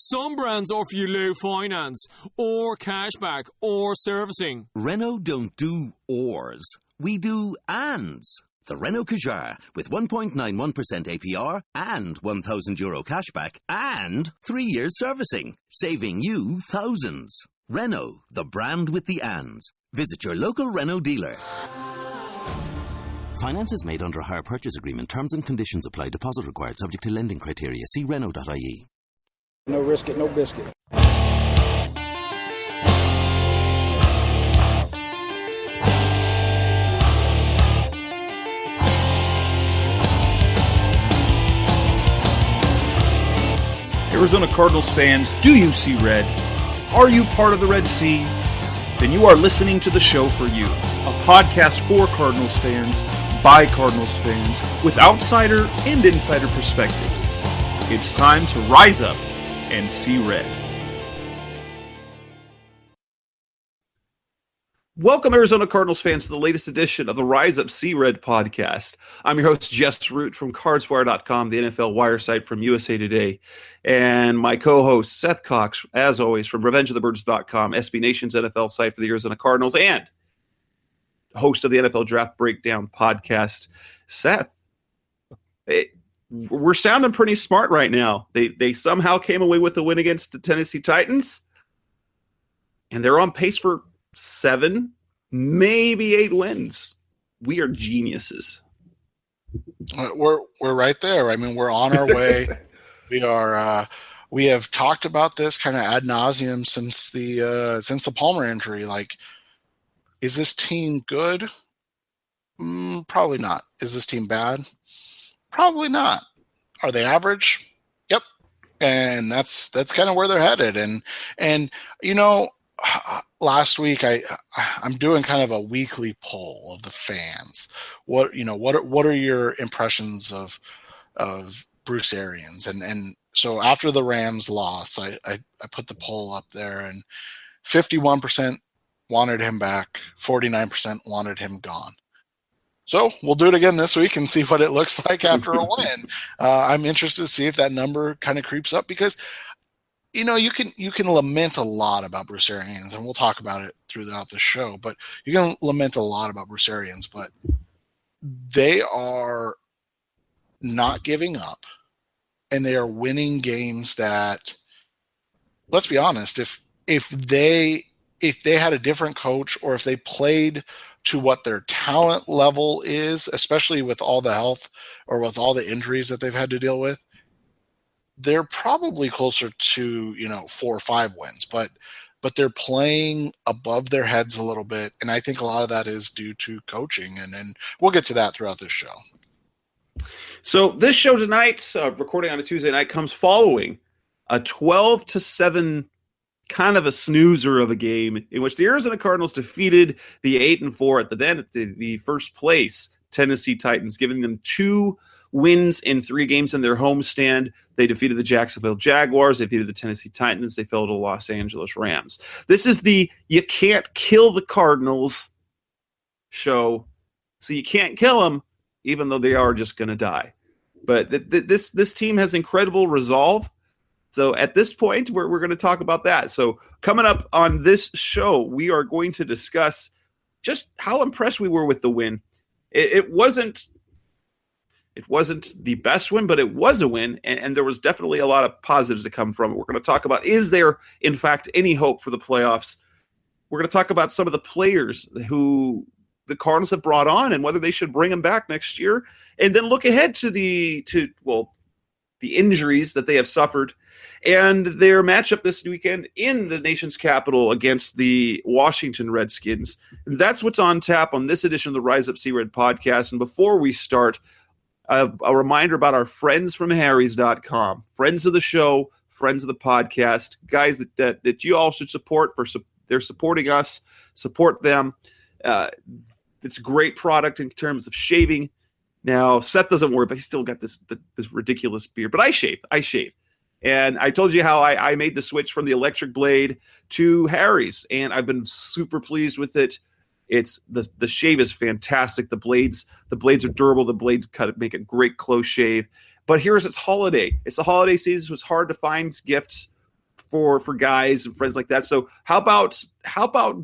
Some brands offer you low finance, or cashback, or servicing. Renault don't do ors. We do ands. The Renault Kadjar with 1.91% APR and €1,000 cashback and 3 years servicing, saving you thousands. Renault, the brand with the ands. Visit your local Renault dealer. Finance is made under a hire purchase agreement. Terms and conditions apply. Deposit required. Subject to lending criteria. See Renault.ie. No risk it, no biscuit. Arizona Cardinals fans, do you see red? Are you part of the Red Sea? Then you are listening to the show for you. A podcast for Cardinals fans, by Cardinals fans, with outsider and insider perspectives. It's time to rise up and see red. Welcome, Arizona Cardinals fans, to the latest edition of the Rise Up See Red podcast. I'm your host, Jess from CardsWire.com, the NFL wire site from USA Today, and my co-host, Seth Cox, as always, from RevengeOfTheBirds.com, SB Nation's NFL site for the Arizona Cardinals, and host of the NFL Draft Breakdown podcast. Seth, we're sounding pretty smart right now. They somehow came away with the win against the Tennessee Titans, and they're on pace for 7, maybe 8 wins. We are geniuses. We're right there. I mean, we're on our way. We have talked about this kind of ad nauseum since the Palmer injury. Like, is this team good? Probably not. Is this team bad? Probably not. Are they average? Yep. And that's kind of where they're headed. And you know, last week I'm doing kind of a weekly poll of the fans. What are your impressions of Bruce Arians? And so after the Rams loss, I put the poll up there, and 51% wanted him back, 49% wanted him gone. So we'll do it again this week and see what it looks like after a win. I'm interested to see if that number kind of creeps up, because you know, you can lament a lot about Bruce Arians, and we'll talk about it throughout the show, but you can lament a lot about Bruce Arians, but they are not giving up, and they are winning games that, let's be honest, if they had a different coach, or if they played to what their talent level is, especially with all the health or with all the injuries that they've had to deal with, they're probably closer to, 4 or 5 wins, but they're playing above their heads a little bit. And I think a lot of that is due to coaching, and we'll get to that throughout this show. So this show tonight, recording on a Tuesday night, comes following a 12-7 kind of a snoozer of a game in which the Arizona Cardinals defeated the 8-4 at the first place Tennessee Titans, giving them 2 wins in 3 games in their homestand. They defeated the Jacksonville Jaguars. They defeated the Tennessee Titans. They fell to the Los Angeles Rams. This is the you can't kill the Cardinals show. So you can't kill them, even though they are just going to die. But this team has incredible resolve. So at this point, we're going to talk about that. So coming up on this show, we are going to discuss just how impressed we were with the win. It wasn't the best win, but it was a win, and there was definitely a lot of positives to come from it. We're going to talk about, is there, in fact, any hope for the playoffs? We're going to talk about some of the players who the Cardinals have brought on and whether they should bring them back next year, and then look ahead to the injuries that they have suffered and their matchup this weekend in the nation's capital against the Washington Redskins. And that's what's on tap on this edition of the Rise Up See Red podcast. And before we start, a reminder about our friends from Harrys.com, friends of the show, friends of the podcast, guys that you all should support. They're supporting us, support them. It's a great product in terms of shaving. Now, Seth doesn't worry, but he's still got this ridiculous beard. But I shave. And I told you how I made the switch from the electric blade to Harry's, and I've been super pleased with it. It's the shave is fantastic. The blades are durable. The blades make a great close shave. But here's its holiday. It's the holiday season, so it's hard to find gifts for guys and friends like that. So how about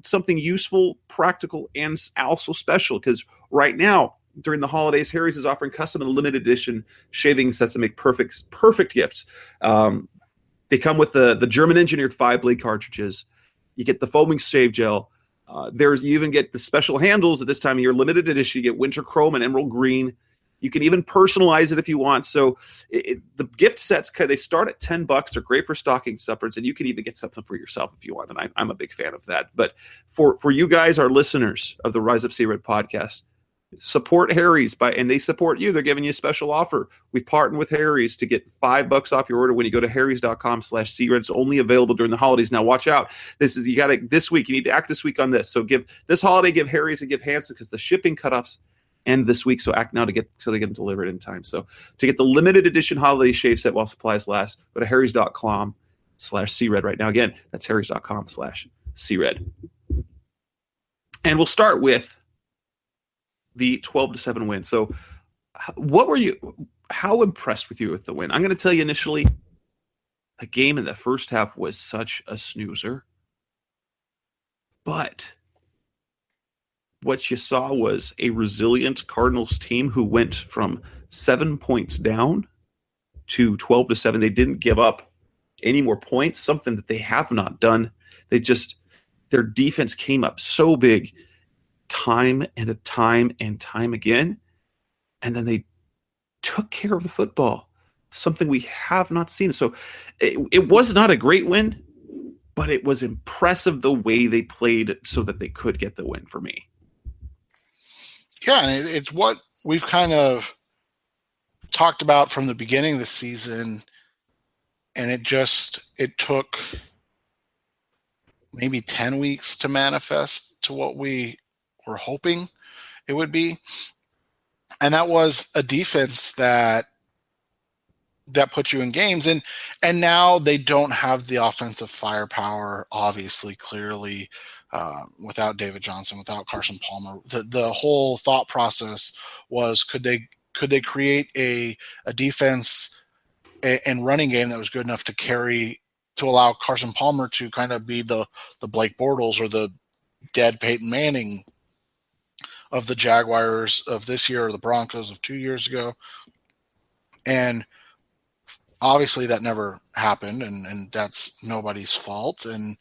something useful, practical, and also special? Because right now, during the holidays, Harry's is offering custom and limited edition shaving sets that make perfect gifts. They come with the German engineered 5-blade cartridges. You get the foaming shave gel. You even get the special handles at this time of year, limited edition. You get winter chrome and emerald green. You can even personalize it if you want. So the gift sets, they start at $10. They're great for stocking stuffers, and you can even get something for yourself if you want. And I'm a big fan of that. But for you guys, our listeners of the Rise Up See Red podcast, support Harry's and they support you. They're giving you a special offer. We partnered with Harry's to get $5 off your order when you go to harrys.com/CRED. It's only available during the holidays. Now watch out. This week. You need to act this week on this. So give Harry's and give Hanson, because the shipping cutoffs end this week. So act now so they get them delivered in time. So to get the limited edition holiday shave set while supplies last, go to harrys.com/CRED right now. Again, that's harrys.com/CRED. And we'll start with the 12-7 win. So how impressed with you with the win? I'm going to tell you initially, the game in the first half was such a snoozer. But what you saw was a resilient Cardinals team who went from 7 points down to 12-7. They didn't give up any more points, something that they have not done. Their defense came up so big time and time again, and then they took care of the football, something we have not seen. So it was not a great win, but it was impressive the way they played so that they could get the win for me. Yeah, and it's what we've kind of talked about from the beginning of the season, and it took maybe 10 weeks to manifest to what we were hoping it would be. And that was a defense that puts you in games. And now they don't have the offensive firepower, obviously, clearly, without David Johnson, without Carson Palmer. The whole thought process was, could they create a defense and running game that was good enough to allow Carson Palmer to kind of be the Blake Bortles or the dead Peyton Manning of the Jaguars of this year or the Broncos of 2 years ago. And obviously that never happened, and that's nobody's fault. And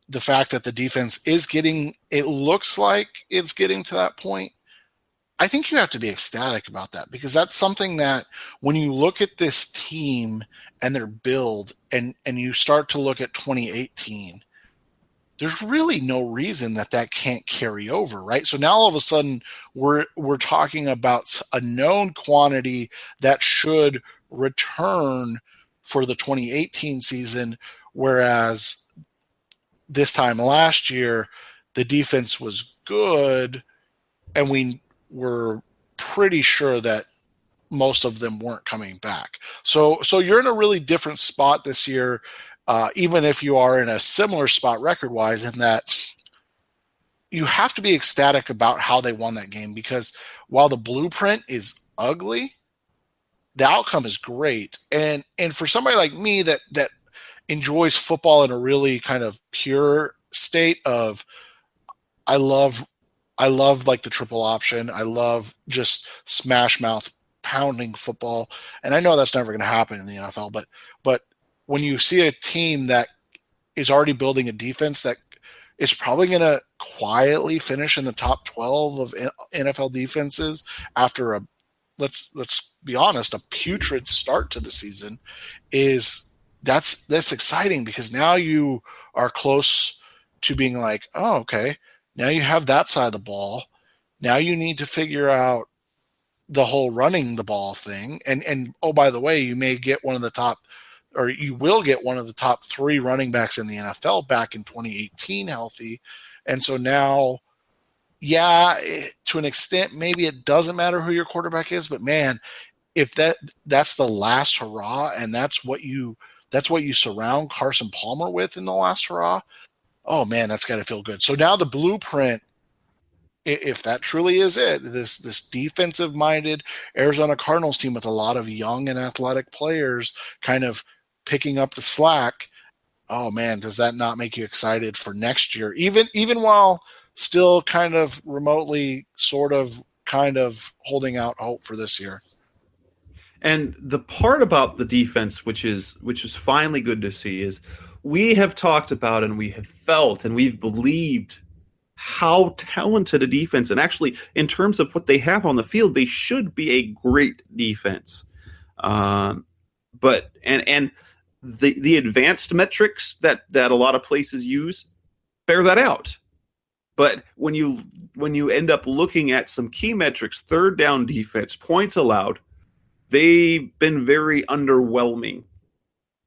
the fact that the defense it looks like it's getting to that point, I think you have to be ecstatic about that, because that's something that when you look at this team and their build and you start to look at 2018, there's really no reason that can't carry over, right? So now all of a sudden we're talking about a known quantity that should return for the 2018 season, whereas this time last year the defense was good and we were pretty sure that most of them weren't coming back. So you're in a really different spot this year, even if you are in a similar spot record-wise, in that you have to be ecstatic about how they won that game, because while the blueprint is ugly, the outcome is great. And for somebody like me that enjoys football in a really kind of pure state of, I love like the triple option. I love just smash mouth pounding football. And I know that's never going to happen in the NFL, but when you see a team that is already building a defense that is probably going to quietly finish in the top 12 of NFL defenses after let's be honest, a putrid start to the season, that's exciting, because now you are close to being like, oh, okay, now you have that side of the ball. Now you need to figure out the whole running the ball thing. And oh, by the way, you may get one of the top, or you will get one of the top 3 running backs in the NFL back in 2018 healthy. And so now, yeah, to an extent, maybe it doesn't matter who your quarterback is, but man, if that's the last hurrah, and that's what you surround Carson Palmer with in the last hurrah, oh man, that's got to feel good. So now the blueprint, if that truly is it, this defensive-minded Arizona Cardinals team with a lot of young and athletic players kind of picking up the slack, oh man, does that not make you excited for next year? Even while still kind of remotely, kind of holding out hope for this year. And the part about the defense, which is finally good to see, is we have talked about and we have felt and we've believed how talented a defense, and actually in terms of what they have on the field, they should be a great defense. But the advanced metrics that a lot of places use bear that out. But when you end up looking at some key metrics, third down defense, points allowed, they've been very underwhelming.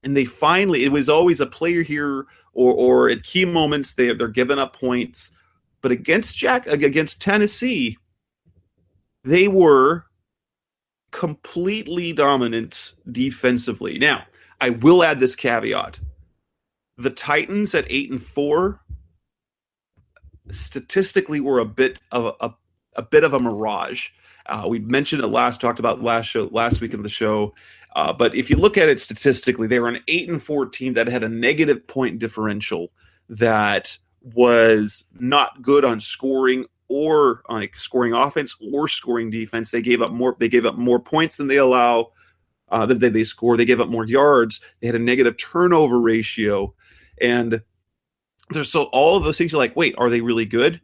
And it was always a player here or at key moments they're giving up points. But against Tennessee, they were completely dominant defensively. Now, I will add this caveat. The Titans at 8-4 statistically were a bit of a mirage. We mentioned it talked about last week in the show. But if you look at it statistically, they were an 8-4 team that had a negative point differential that was not good on scoring or scoring offense or scoring defense. They gave up more points than they allow. Than they score. They gave up more yards. They had a negative turnover ratio, and there's so all of those things. You're like, wait, are they really good?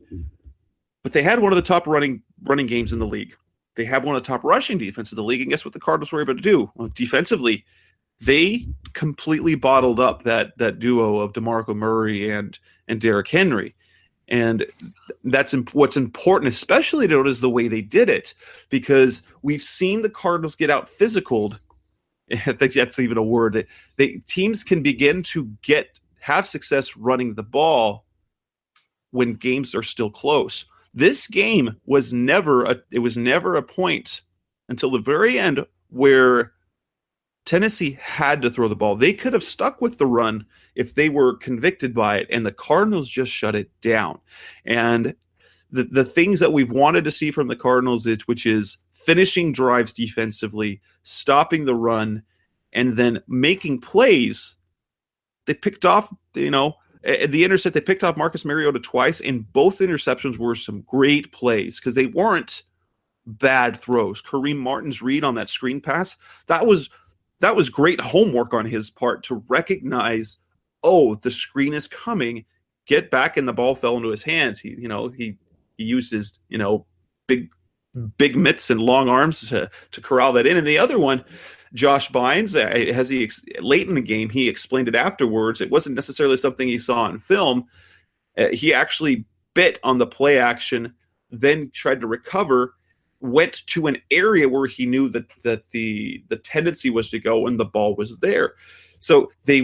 But they had one of the top running games in the league. They have one of the top rushing defenses in the league, and guess what the Cardinals were able to do? Well, defensively, they completely bottled up that duo of DeMarco Murray and Derrick Henry. And that's what's important, especially to note, is the way they did it, because we've seen the Cardinals get out physicaled. I think that's even a word. Teams can begin to have success running the ball when games are still close. This game was never a point until the very end where Tennessee had to throw the ball. They could have stuck with the run if they were convicted by it, and the Cardinals just shut it down. And the things that we've wanted to see from the Cardinals, which is finishing drives defensively, stopping the run, and then making plays. They picked off, at the intercept, they picked off Marcus Mariota twice, and both interceptions were some great plays because they weren't bad throws. Kareem Martin's read on that screen pass, that was great homework on his part to recognize, the screen is coming, get back, and the ball fell into his hands. He used his, big mitts and long arms to corral that in. And the other one, Josh Bynes, late in the game, he explained it afterwards. It wasn't necessarily something he saw on film. He actually bit on the play action, then tried to recover, went to an area where he knew that the tendency was to go, and the ball was there. So they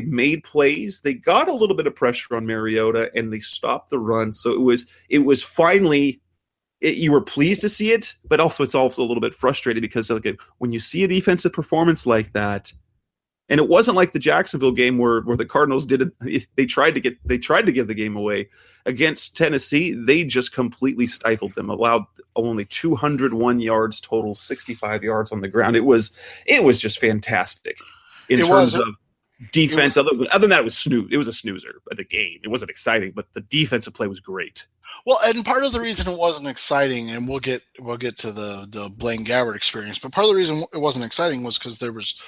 made plays. They got a little bit of pressure on Mariota, and they stopped the run. So it was finally. You were pleased to see it, but it's also a little bit frustrating because when you see a defensive performance like that, and it wasn't like the Jacksonville game where the Cardinals did it. They tried to give the game away. Against Tennessee, they just completely stifled them, allowed only 201 yards total, 65 yards on the ground. It was just fantastic in terms of defense. Other than that, it was a snoozer of the game. It wasn't exciting, but the defensive play was great. Well, and part of the reason it wasn't exciting, and we'll get to the Blaine Gabbert experience, but part of the reason it wasn't exciting was because there was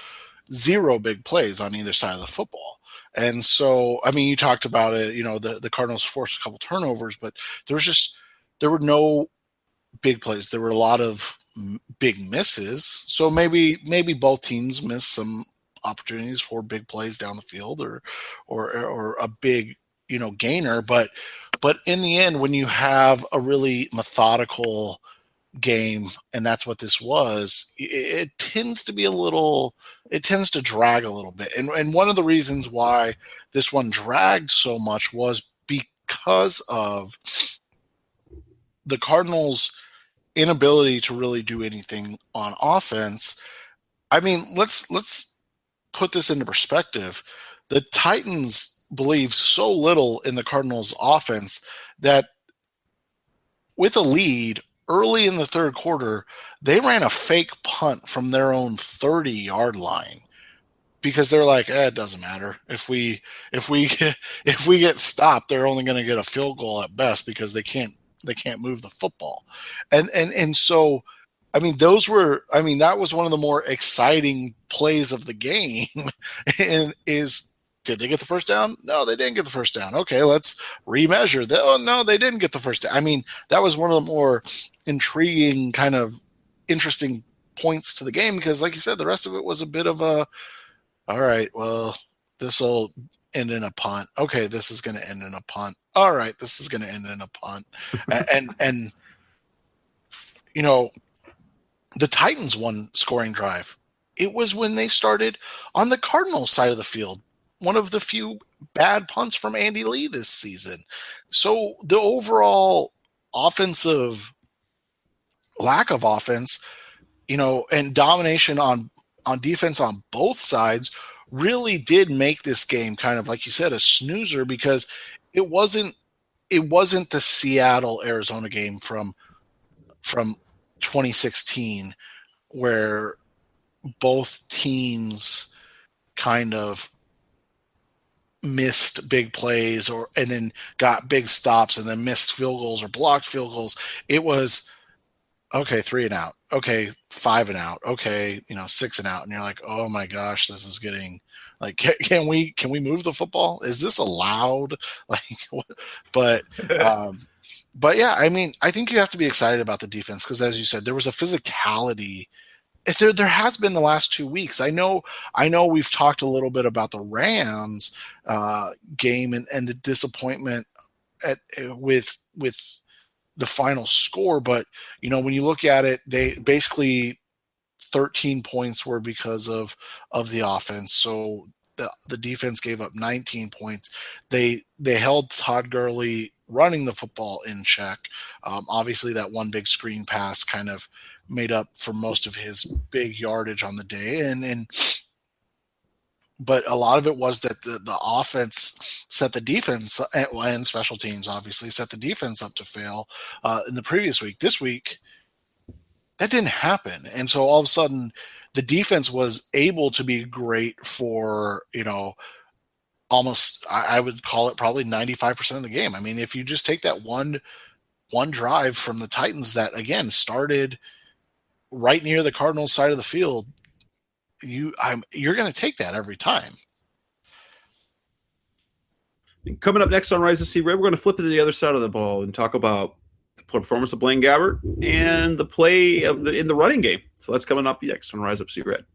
zero big plays on either side of the football. And so, you talked about it, the Cardinals forced a couple turnovers, but there were no big plays. There were a lot of big misses. So maybe both teams missed some opportunities for big plays down the field or a big, gainer. But in the end, when you have a really methodical game, and that's what this was, it tends to drag a little bit. And one of the reasons why this one dragged so much was because of the Cardinals' inability to really do anything on offense. Let's put this into perspective. The Titans believe so little in the Cardinals' offense that with a lead early in the third quarter, they ran a fake punt from their own 30-yard line because they're like, it doesn't matter if we get stopped, they're only going to get a field goal at best because they can't move the football, and so I mean that was one of the more exciting plays of the game, and did they get the first down? No, they didn't get the first down. Okay, let's remeasure. Oh no, they didn't get the first down. I mean, that was one of the more intriguing, kind of interesting points to the game because, like you said, the rest of it was a bit of a, all right, well, this will end in a punt. Okay, this is going to end in a punt. All right, this is going to end in a punt. and you know, the Titans won scoring drive. It was when they started on the Cardinals side of the field. One of the few bad punts from Andy Lee this season. So the overall offensive lack of offense, and domination on defense on both sides really did make this game kind of, like you said, a snoozer because it wasn't the Seattle Arizona game from 2016 where both teams kind of missed big plays and then got big stops and then missed field goals or blocked field goals. It was okay, 3 and out. Okay, 5 and out. Okay, 6 and out. And you're like, oh my gosh, this is getting like, can we move the football? Is this allowed? Like, what? But yeah, I mean, I think you have to be excited about the defense because, as you said, there was a physicality. There has been the last 2 weeks. I know we've talked a little bit about the Rams game and the disappointment with the final score, but when you look at it, they basically 13 points were because of the offense. So the defense gave up 19 points. They held Todd Gurley running the football in check. Obviously, that one big screen pass kind of made up for most of his big yardage on the day, but a lot of it was that the offense set the defense and special teams obviously set the defense up to fail in the previous week. This week, that didn't happen. And so all of a sudden the defense was able to be great for, almost, I would call it probably 95% of the game. I mean, if you just take that one drive from the Titans that, again, started right near the Cardinals side of the field, you're going to take that every time. Coming up next on Rise to See Red, we're going to flip to the other side of the ball and talk about the performance of Blaine Gabbert and the play in the running game. So that's coming up next on Rise Up See Red.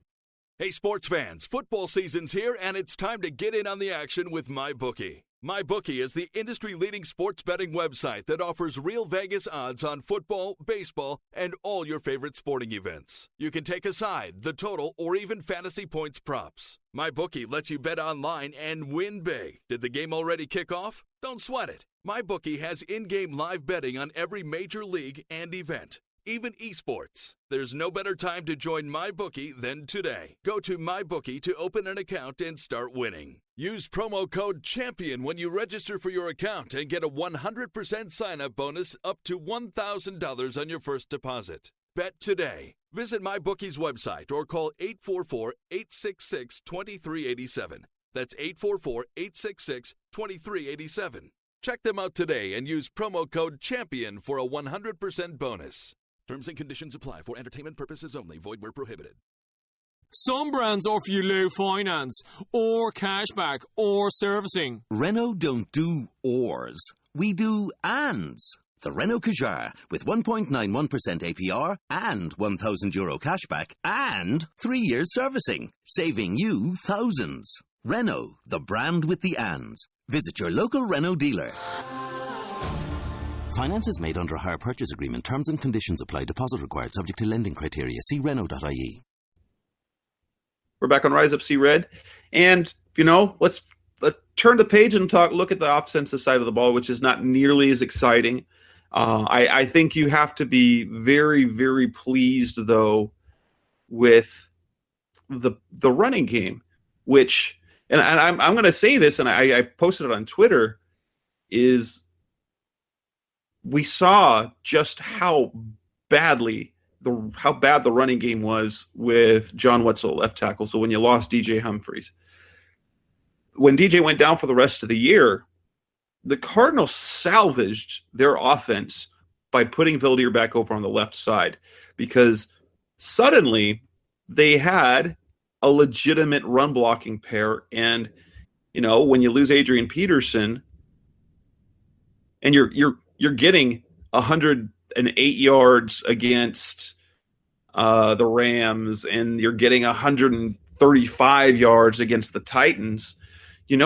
Hey, sports fans, football season's here, and it's time to get in on the action with MyBookie. MyBookie is the industry-leading sports betting website that offers real Vegas odds on football, baseball, and all your favorite sporting events. You can take a side, the total, or even fantasy points props. MyBookie lets you bet online and win big. Did the game already kick off? Don't sweat it. MyBookie has in-game live betting on every major league and event, even esports. There's no better time to join MyBookie than today. Go to MyBookie to open an account and start winning. Use promo code CHAMPION when you register for your account and get a 100% sign-up bonus up to $1,000 on your first deposit. Bet today. Visit MyBookie's website or call 844-866-2387. That's 844-866-2387. Check them out today and use promo code CHAMPION for a 100% bonus. Terms and conditions apply for entertainment purposes only. Void where prohibited. Some brands offer you low finance, or cashback, or servicing. Renault don't do ors. We do ands. The Renault Kadjar with 1.91% APR and €1,000 cashback and 3 years servicing, saving you thousands. Renault, the brand with the ands. Visit your local Renault dealer. Finance is made under a hire purchase agreement. Terms and conditions apply. Deposit required. Subject to lending criteria. See Renault.ie. We're back on Rise Up See Red, and let's turn the page and look at the offensive side of the ball, which is not nearly as exciting. I think you have to be very, very pleased though with the running game, which, and I'm going to say this, and I posted it on Twitter, is we saw just how badly how bad the running game was with John Wetzel left tackle. So when you lost DJ Humphries, when DJ went down for the rest of the year, the Cardinals salvaged their offense by putting Valdir back over on the left side, because suddenly they had a legitimate run blocking pair. And, when you lose Adrian Peterson and you're getting 108 yards against the Rams, and you're getting 135 yards against the Titans,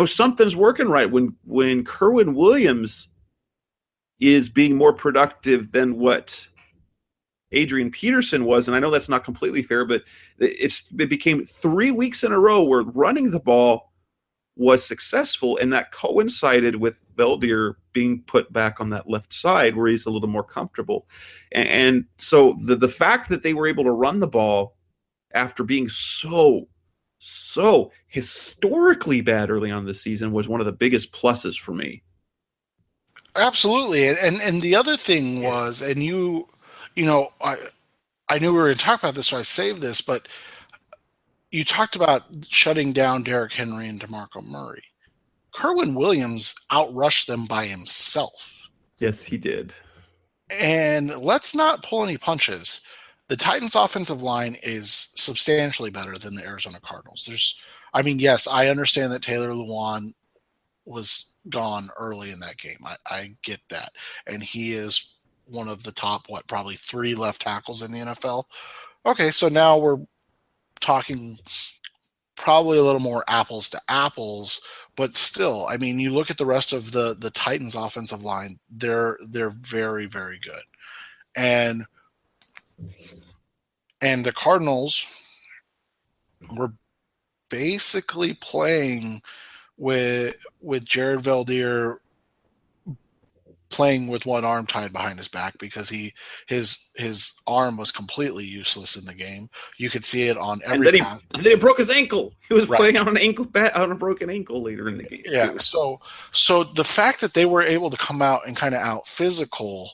something's working right. When Kerwin Williams is being more productive than what Adrian Peterson was, and I know that's not completely fair, but it became 3 weeks in a row where running the ball was successful, and that coincided with Valdir being put back on that left side where he's a little more comfortable. And so the fact that they were able to run the ball after being so historically bad early on this season was one of the biggest pluses for me. Absolutely. And the other thing was, and I knew we were going to talk about this, so I saved this, but you talked about shutting down Derrick Henry and DeMarco Murray. Kerwin Williams outrushed them by himself. Yes, he did. And let's not pull any punches. The Titans' offensive line is substantially better than the Arizona Cardinals. Yes, I understand that Taylor Lewan was gone early in that game. I get that. And he is one of the top, probably 3 left tackles in the NFL. Okay, so now we're talking probably a little more apples to apples, but still, you look at the rest of the Titans offensive line, they're very, very good. And the Cardinals were basically playing with Jared Valdir playing with one arm tied behind his back, because his arm was completely useless in the game. You could see it on every pass. And then he broke his ankle. He was playing on on a broken ankle later in the game. Yeah. So the fact that they were able to come out and kind of out physical,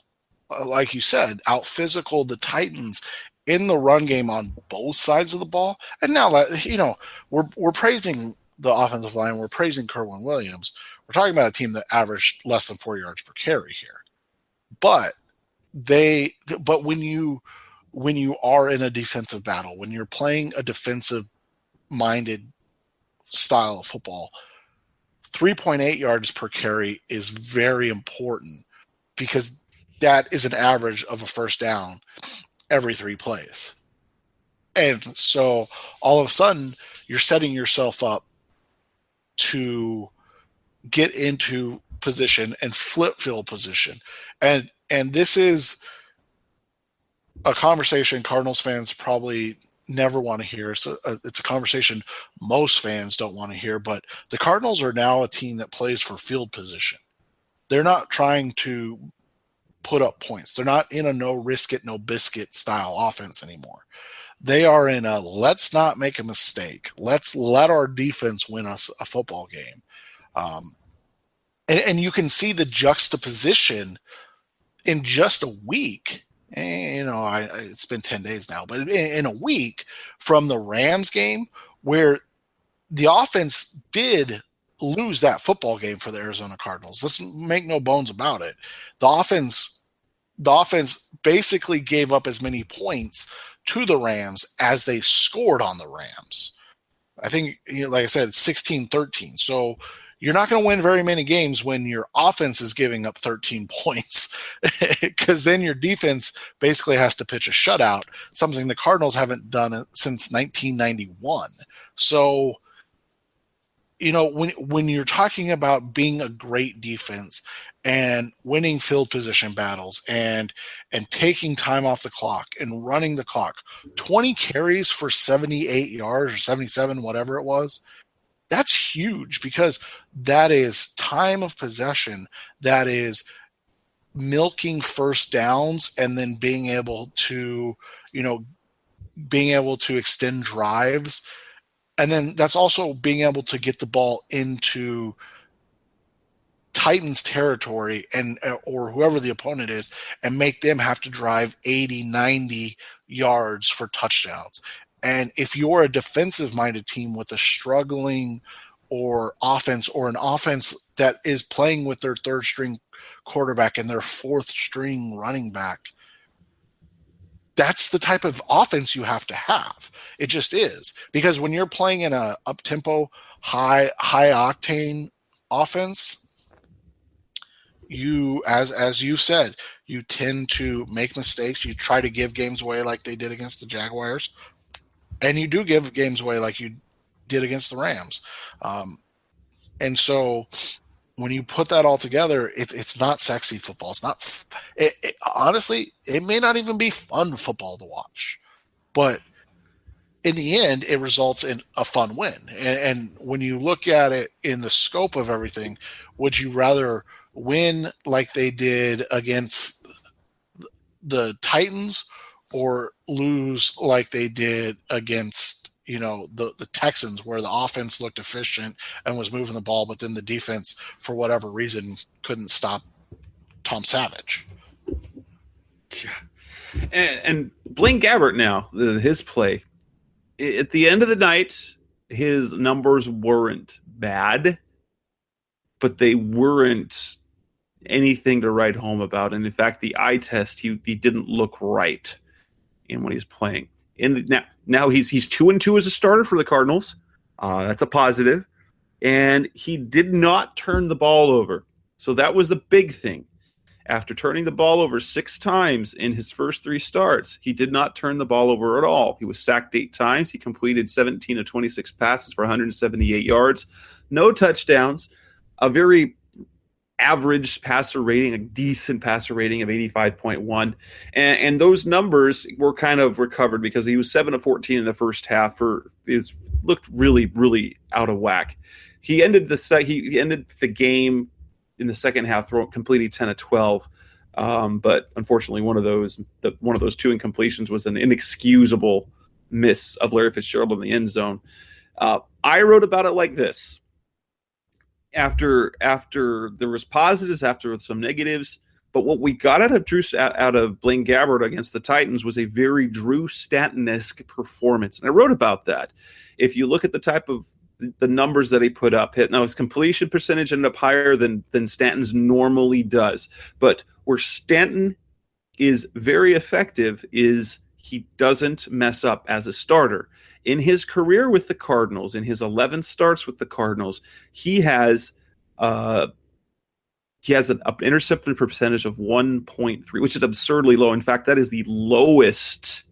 like you said, out physical the Titans in the run game on both sides of the ball. And now that, we're praising the offensive line, we're praising Kerwin Williams. We're talking about a team that averaged less than 4 yards per carry here. But when you are in a defensive battle, when you're playing a defensive minded style of football, 3.8 yards per carry is very important, because that is an average of a first down every 3 plays. And so all of a sudden you're setting yourself up to get into position and flip field position. And this is a conversation Cardinals fans probably never want to hear. So it's a conversation most fans don't want to hear, but the Cardinals are now a team that plays for field position. They're not trying to put up points. They're not in a no risk it, no biscuit style offense anymore. They are in a let's not make a mistake. Let's let our defense win us a football game. And you can see the juxtaposition in just a week. It's been 10 days now, but in a week from the Rams game, where the offense did lose that football game for the Arizona Cardinals. Let's make no bones about it. The offense basically gave up as many points to the Rams as they scored on the Rams. I think, like I said, 16-13. So you're not going to win very many games when your offense is giving up 13 points, because then your defense basically has to pitch a shutout, something the Cardinals haven't done since 1991. So, when you're talking about being a great defense and winning field position battles and taking time off the clock and running the clock, 20 carries for 78 yards or 77, whatever it was, that's huge, because that is time of possession. That is milking first downs and then being able to extend drives. And then that's also being able to get the ball into Titans territory or whoever the opponent is, and make them have to drive 80, 90, yards for touchdowns. And if you're a defensive-minded team with a struggling or offense, or an offense that is playing with their third-string quarterback and their fourth-string running back, that's the type of offense you have to have. It just is. Because when you're playing in a up-tempo, high-octane offense, you, as you said, you tend to make mistakes. You try to give games away like they did against the Jaguars. And you do give games away like you did against the Rams. And so when you put that all together, it's not sexy football. It's not honestly, it may not even be fun football to watch. But in the end, it results in a fun win. And when you look at it in the scope of everything, would you rather win like they did against the Titans or lose like they did against, the Texans, where the offense looked efficient and was moving the ball, but then the defense, for whatever reason, couldn't stop Tom Savage? And Blaine Gabbert now, his play, at the end of the night, his numbers weren't bad, but they weren't anything to write home about. And in fact, the eye test, he didn't look right in when he's playing. Now he's 2-2 as a starter for the Cardinals. That's a positive. And he did not turn the ball over. So that was the big thing. After turning the ball over 6 times in his first 3 starts, he did not turn the ball over at all. He was sacked 8 times. He completed 17 of 26 passes for 178 yards. No touchdowns. A very average passer rating, a decent passer rating of 85.1. And those numbers were kind of recovered because he was 7 of 14 in the first half. Looked really, really out of whack. He ended the game in the second half completing 10 of 12. But unfortunately, one of those 2 incompletions was an inexcusable miss of Larry Fitzgerald in the end zone. I wrote about it like this. After there was positives, after some negatives, but what we got out of Blaine Gabbert against the Titans was a very Drew Stanton-esque performance, and I wrote about that. If you look at the type of the numbers that he put up, now his completion percentage ended up higher than Stanton's normally does, but where Stanton is very effective is he doesn't mess up as a starter. In his career with the Cardinals, in his 11 starts with the Cardinals, he has an interception percentage of 1.3, which is absurdly low. In fact, that is the lowest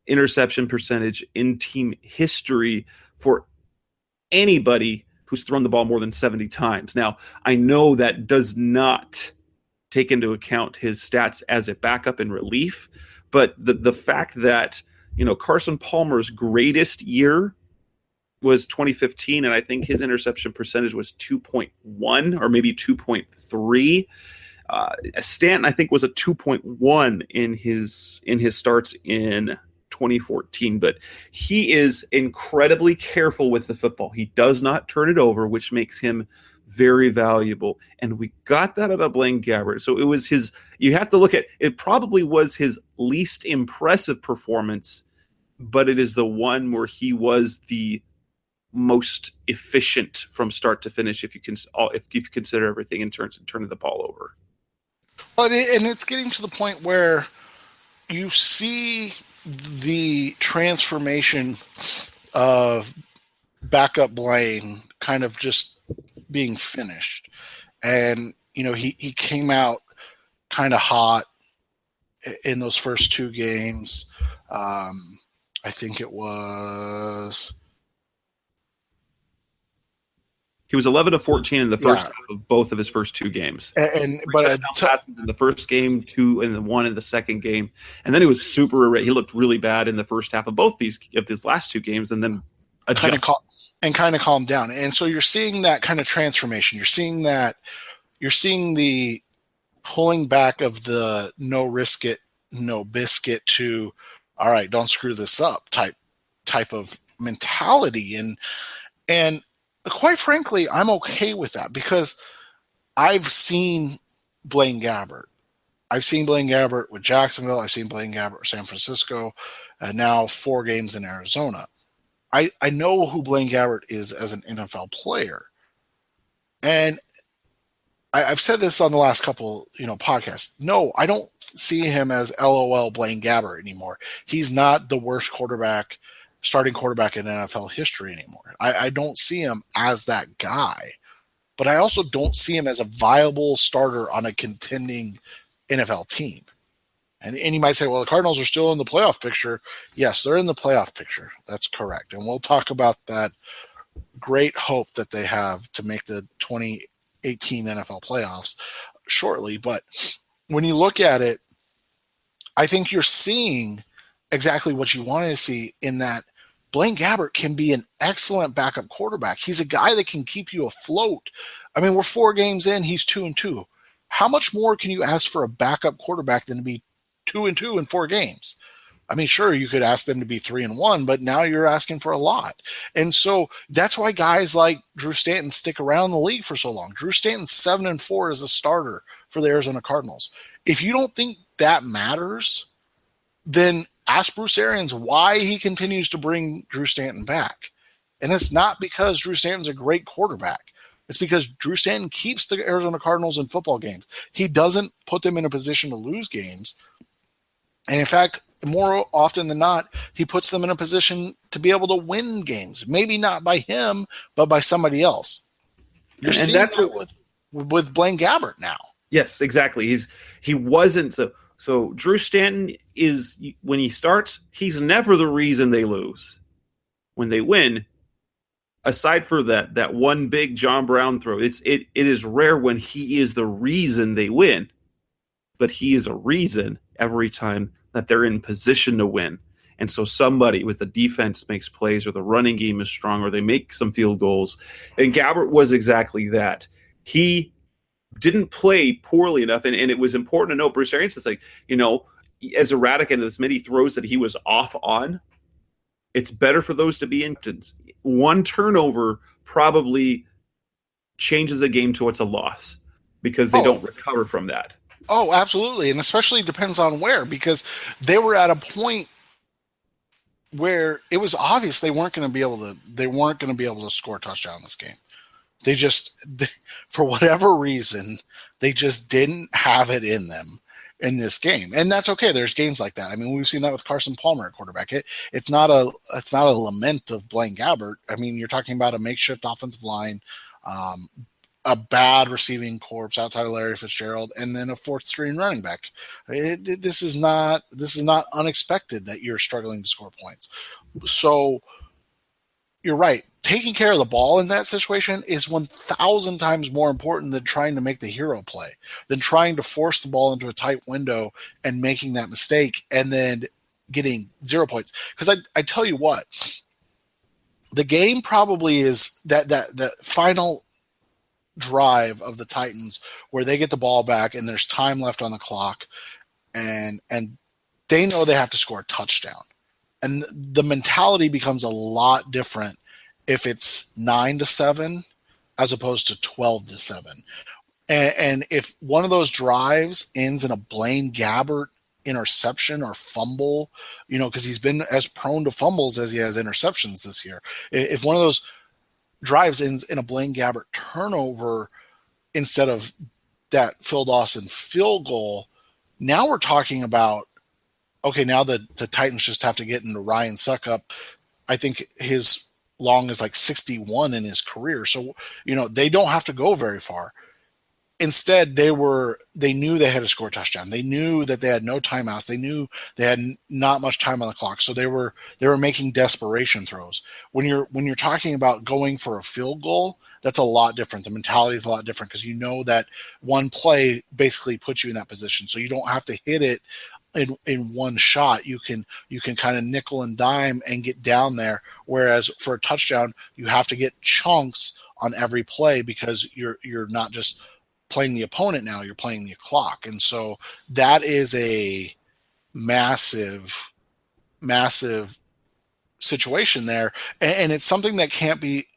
interception percentage in team history for anybody who's thrown the ball more than 70 times. Now, I know that does not take into account his stats as a backup in relief, but the fact that Carson Palmer's greatest year was 2015, and I think his interception percentage was 2.1 or maybe 2.3. Stanton, I think, was a 2.1 in his starts in 2014, but he is incredibly careful with the football. He does not turn it over, which makes him very valuable. And we got that out of Blaine Gabbert. So it was you have to look at it, probably was his least impressive performance, but it is the one where he was the most efficient from start to finish, if you consider everything in terms of turning the ball over. But and it's getting to the point where you see the transformation of backup Blaine kind of just being finished. And, he came out kind of hot in those first 2 games. I think it was... He was 11 of 14 in the first half of both of his first 2 games. But passes in the first game, 2 and then 1 in the second game, and then he was he looked really bad in the first half of both these last 2 games, and then kind of calmed down. And so you're seeing that kind of transformation. You're seeing the pulling back of the no risk it, no biscuit to, all right, don't screw this up type of mentality. And quite frankly, I'm okay with that because I've seen Blaine Gabbert I've seen Blaine Gabbert with Jacksonville. I've seen Blaine Gabbert with San Francisco, and now 4 games in Arizona. I know who Blaine Gabbert is as an NFL player. And I've said this on the last couple, podcasts. No, I don't see him as LOL Blaine Gabbert anymore. He's not the worst starting quarterback in NFL history anymore. I don't see him as that guy. But I also don't see him as a viable starter on a contending NFL team. And you might say, well, the Cardinals are still in the playoff picture. Yes, they're in the playoff picture. That's correct. And we'll talk about that great hope that they have to make the 2018 NFL playoffs shortly. But when you look at it, I think you're seeing exactly what you wanted to see, in that Blaine Gabbert can be an excellent backup quarterback. He's a guy that can keep you afloat. I mean, we're 4 games in, he's 2-2. How much more can you ask for a backup quarterback than to be 2-2 in 4 games? I mean, sure, you could ask them to be 3-1, but now you're asking for a lot. And so that's why guys like Drew Stanton stick around the league for so long. Drew Stanton's 7-4 as a starter for the Arizona Cardinals. If you don't think that matters, then ask Bruce Arians why he continues to bring Drew Stanton back. And it's not because Drew Stanton's a great quarterback. It's because Drew Stanton keeps the Arizona Cardinals in football games. He doesn't put them in a position to lose games. And in fact, more often than not, he puts them in a position to be able to win games. Maybe not by him, but by somebody else. You're seeing that's that with Blaine Gabbert now. Yes, exactly. He wasn't so Drew Stanton is, when he starts, he's never the reason they lose. When they win, aside for that one big John Brown throw, it is rare when he is the reason they win. But he is a reason every time that they're in position to win. And so somebody with the defense makes plays, or the running game is strong, or they make some field goals. And Gabbert was exactly that. He didn't play poorly enough, and it was important to note. Bruce Arians is like, as erratic and as many throws that he was off on, it's better for those to be instants. One turnover probably changes a game to it's a loss, because they don't recover from that. Oh, absolutely. And especially depends on where, because they were at a point where it was obvious they weren't going to be able to score a touchdown in this game. They for whatever reason, they just didn't have it in them in this game. And that's okay. There's games like that. I mean, we've seen that with Carson Palmer at quarterback. It's not a lament of Blaine Gabbert. I mean, you're talking about a makeshift offensive line, a bad receiving corps outside of Larry Fitzgerald, and then a 4th string running back. This is not unexpected that you're struggling to score points. So you're right. Taking care of the ball in that situation is 1,000 times more important than trying to make the hero play, than trying to force the ball into a tight window and making that mistake and then getting 0 points. Because I tell you what, the game probably is that final drive of the Titans where they get the ball back and there's time left on the clock, and they know they have to score a touchdown. And the mentality becomes a lot different if it's 9-7 as opposed to 12-7. And if one of those drives ends in a Blaine Gabbert interception or fumble, because he's been as prone to fumbles as he has interceptions this year. If one of those drives ends in a Blaine Gabbert turnover instead of that Phil Dawson field goal, now we're talking about, okay, now the Titans just have to get into Ryan Suckup. I think his long is like 61 in his career. So, they don't have to go very far. Instead, they knew they had to score a touchdown. They knew that they had no timeouts. They knew they had not much time on the clock. So they were making desperation throws. When you're talking about going for a field goal, that's a lot different. The mentality is a lot different, because you know that one play basically puts you in that position. So you don't have to hit it in one shot. You can kind of nickel and dime and get down there. Whereas for a touchdown, you have to get chunks on every play, because you're not just playing the opponent now, you're playing the clock. And so that is a massive situation there. And it's something that can't be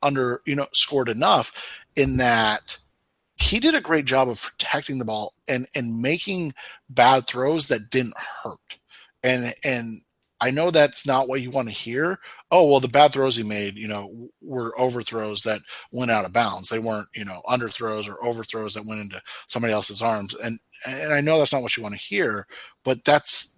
scored enough, in that he did a great job of protecting the ball and making bad throws that didn't hurt. And I know that's not what you want to hear. Oh, well, the bad throws he made, were overthrows that went out of bounds. They weren't, underthrows or overthrows that went into somebody else's arms. And I know that's not what you want to hear, but that's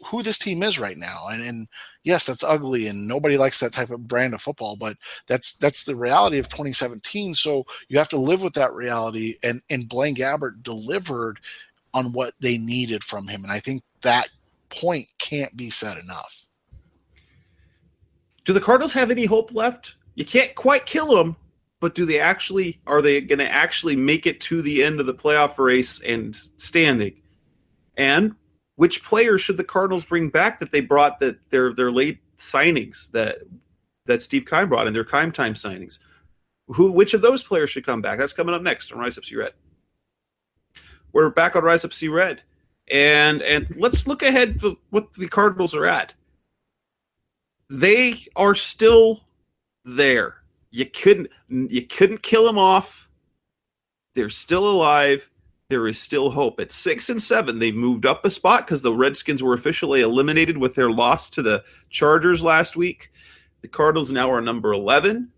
who this team is right now. And yes, that's ugly and nobody likes that type of brand of football, but that's the reality of 2017. So you have to live with that reality. And Blaine Gabbert delivered on what they needed from him. And I think that point can't be said enough. Do the Cardinals have any hope left? You can't quite kill them, but are they going to actually make it to the end of the playoff race and standing? And which players should the Cardinals bring back that they brought, that their late signings that Steve Keim brought in, their Keim time signings? Which of those players should come back? That's coming up next on Rise Up See Red. We're back on Rise Up See Red. And let's look ahead to what the Cardinals are at. They are still there. You couldn't kill them off. They're still alive. There is still hope. At 6-7, they moved up a spot because the Redskins were officially eliminated with their loss to the Chargers last week. The Cardinals now are number 11.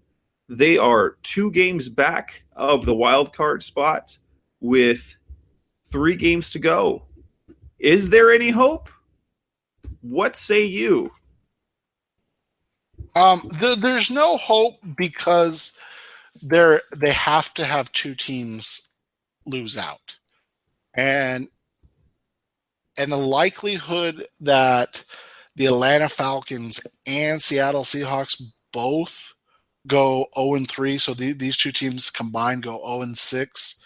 They are 2 games back of the wild card spot with 3 games to go. Is there any hope? What say you? There's no hope because they have to have 2 teams lose out. And the likelihood that the Atlanta Falcons and Seattle Seahawks both go 0-3, so these 2 teams combined go 0-6,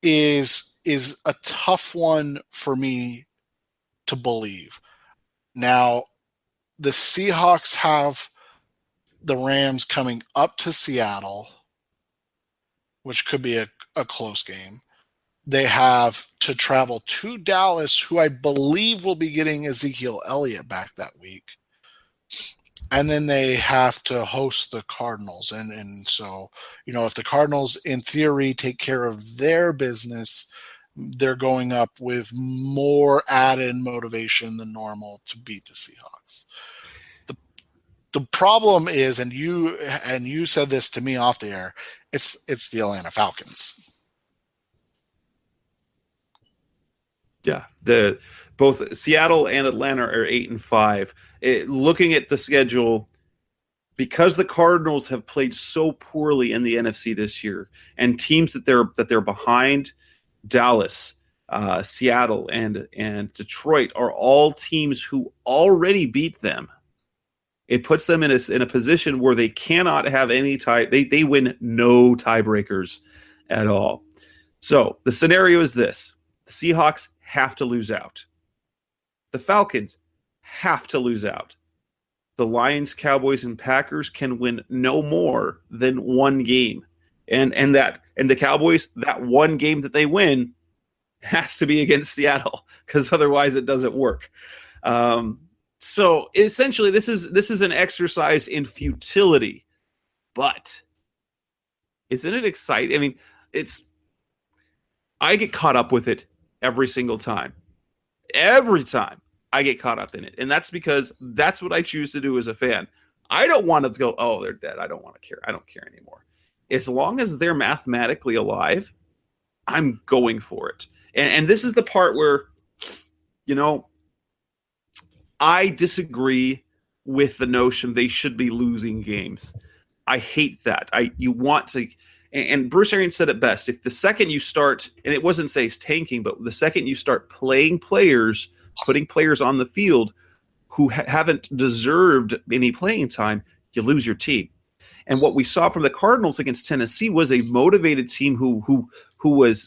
is a tough one for me to believe. Now, the Seahawks have the Rams coming up to Seattle, which could be a close game. They have to travel to Dallas, who I believe will be getting Ezekiel Elliott back that week. And then they have to host the Cardinals. And so, if the Cardinals, in theory, take care of their business, they're going up with more added motivation than normal to beat the Seahawks. The problem is, and you said this to me off the air, it's the Atlanta Falcons. Yeah, both Seattle and Atlanta are 8-5. Looking at the schedule, because the Cardinals have played so poorly in the NFC this year, and teams that they're behind, Dallas, Seattle, and Detroit are all teams who already beat them. It puts them in a position where they cannot have any tie. They win no tiebreakers at all. So the scenario is this: the Seahawks have to lose out. The Falcons have to lose out. The Lions, Cowboys, and Packers can win no more than 1 game. And the Cowboys, that 1 game that they win has to be against Seattle, because otherwise it doesn't work. So essentially this is an exercise in futility. But isn't it exciting? I mean, I get caught up with it every single time. Every time I get caught up in it. And that's because that's what I choose to do as a fan. I don't want to go, oh, they're dead. I don't want to care. I don't care anymore. As long as they're mathematically alive, I'm going for it. And this is the part where, I disagree with the notion they should be losing games. I hate that. You want to, and Bruce Arians said it best. If the second you start, and it wasn't say it's tanking, but the second you start playing players, putting players on the field who haven't deserved any playing time, you lose your team. And what we saw from the Cardinals against Tennessee was a motivated team who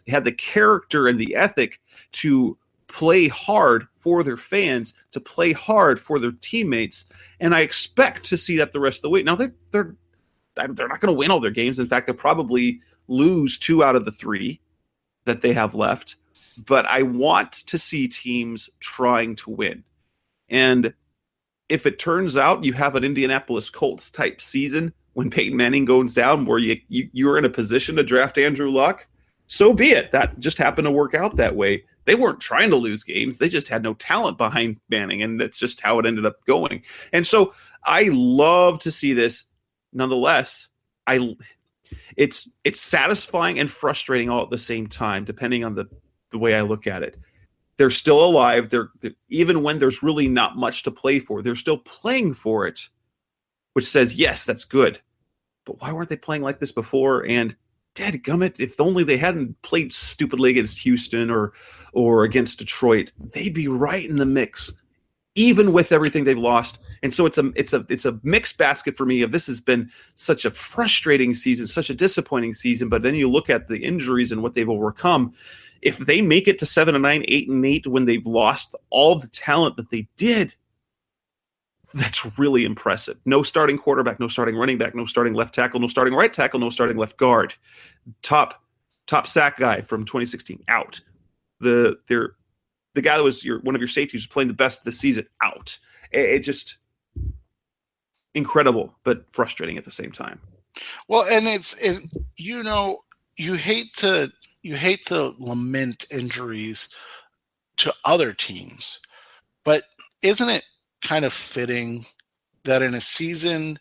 had the character and the ethic to play hard for their fans, to play hard for their teammates. And I expect to see that the rest of the way. Now, they're not going to win all their games. In fact, they'll probably lose 2 out of the 3 that they have left. But I want to see teams trying to win. And if it turns out you have an Indianapolis Colts type season when Peyton Manning goes down, where you're in a position to draft Andrew Luck, so be it. That just happened to work out that way. They weren't trying to lose games. They just had no talent behind Manning, and that's just how it ended up going. And so I love to see this. Nonetheless, it's satisfying and frustrating all at the same time, depending on the way I look at it. They're still alive. They're even when there's really not much to play for, they're still playing for it, which says, yes, that's good. But why weren't they playing like this before? And dadgummit, if only they hadn't played stupidly against Houston or against Detroit, they'd be right in the mix, even with everything they've lost. And so it's a mixed basket for me of this has been such a frustrating season, such a disappointing season. But then you look at the injuries and what they've overcome. If they make it to 7-9, 8-8, when they've lost all the talent that they did, that's really impressive. No starting quarterback, no starting running back, no starting left tackle, no starting right tackle, no starting left guard. Top sack guy from 2016 out. The guy that was one of your safeties was playing the best this season out. It just incredible, but frustrating at the same time. Well, and you hate to lament injuries to other teams, but isn't it kind of fitting that in a season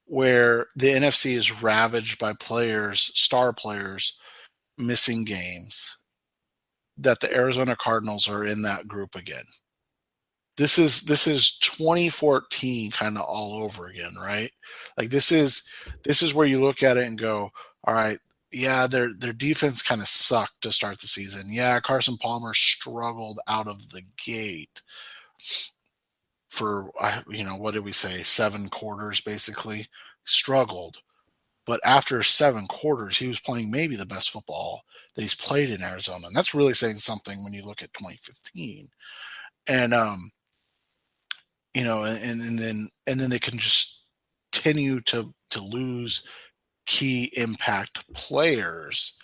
where the NFC is ravaged by star players missing games, that the Arizona Cardinals are in that group again? This is 2014 kind of all over again, right? Like this is where you look at it and go, all right, yeah, their defense kind of sucked to start the season. Yeah, Carson Palmer struggled out of the gate for, what did we say, 7 quarters basically, struggled. But after 7 quarters, he was playing maybe the best football that he's played in Arizona. And that's really saying something when you look at 2015. And, and then they can just continue to lose key impact players.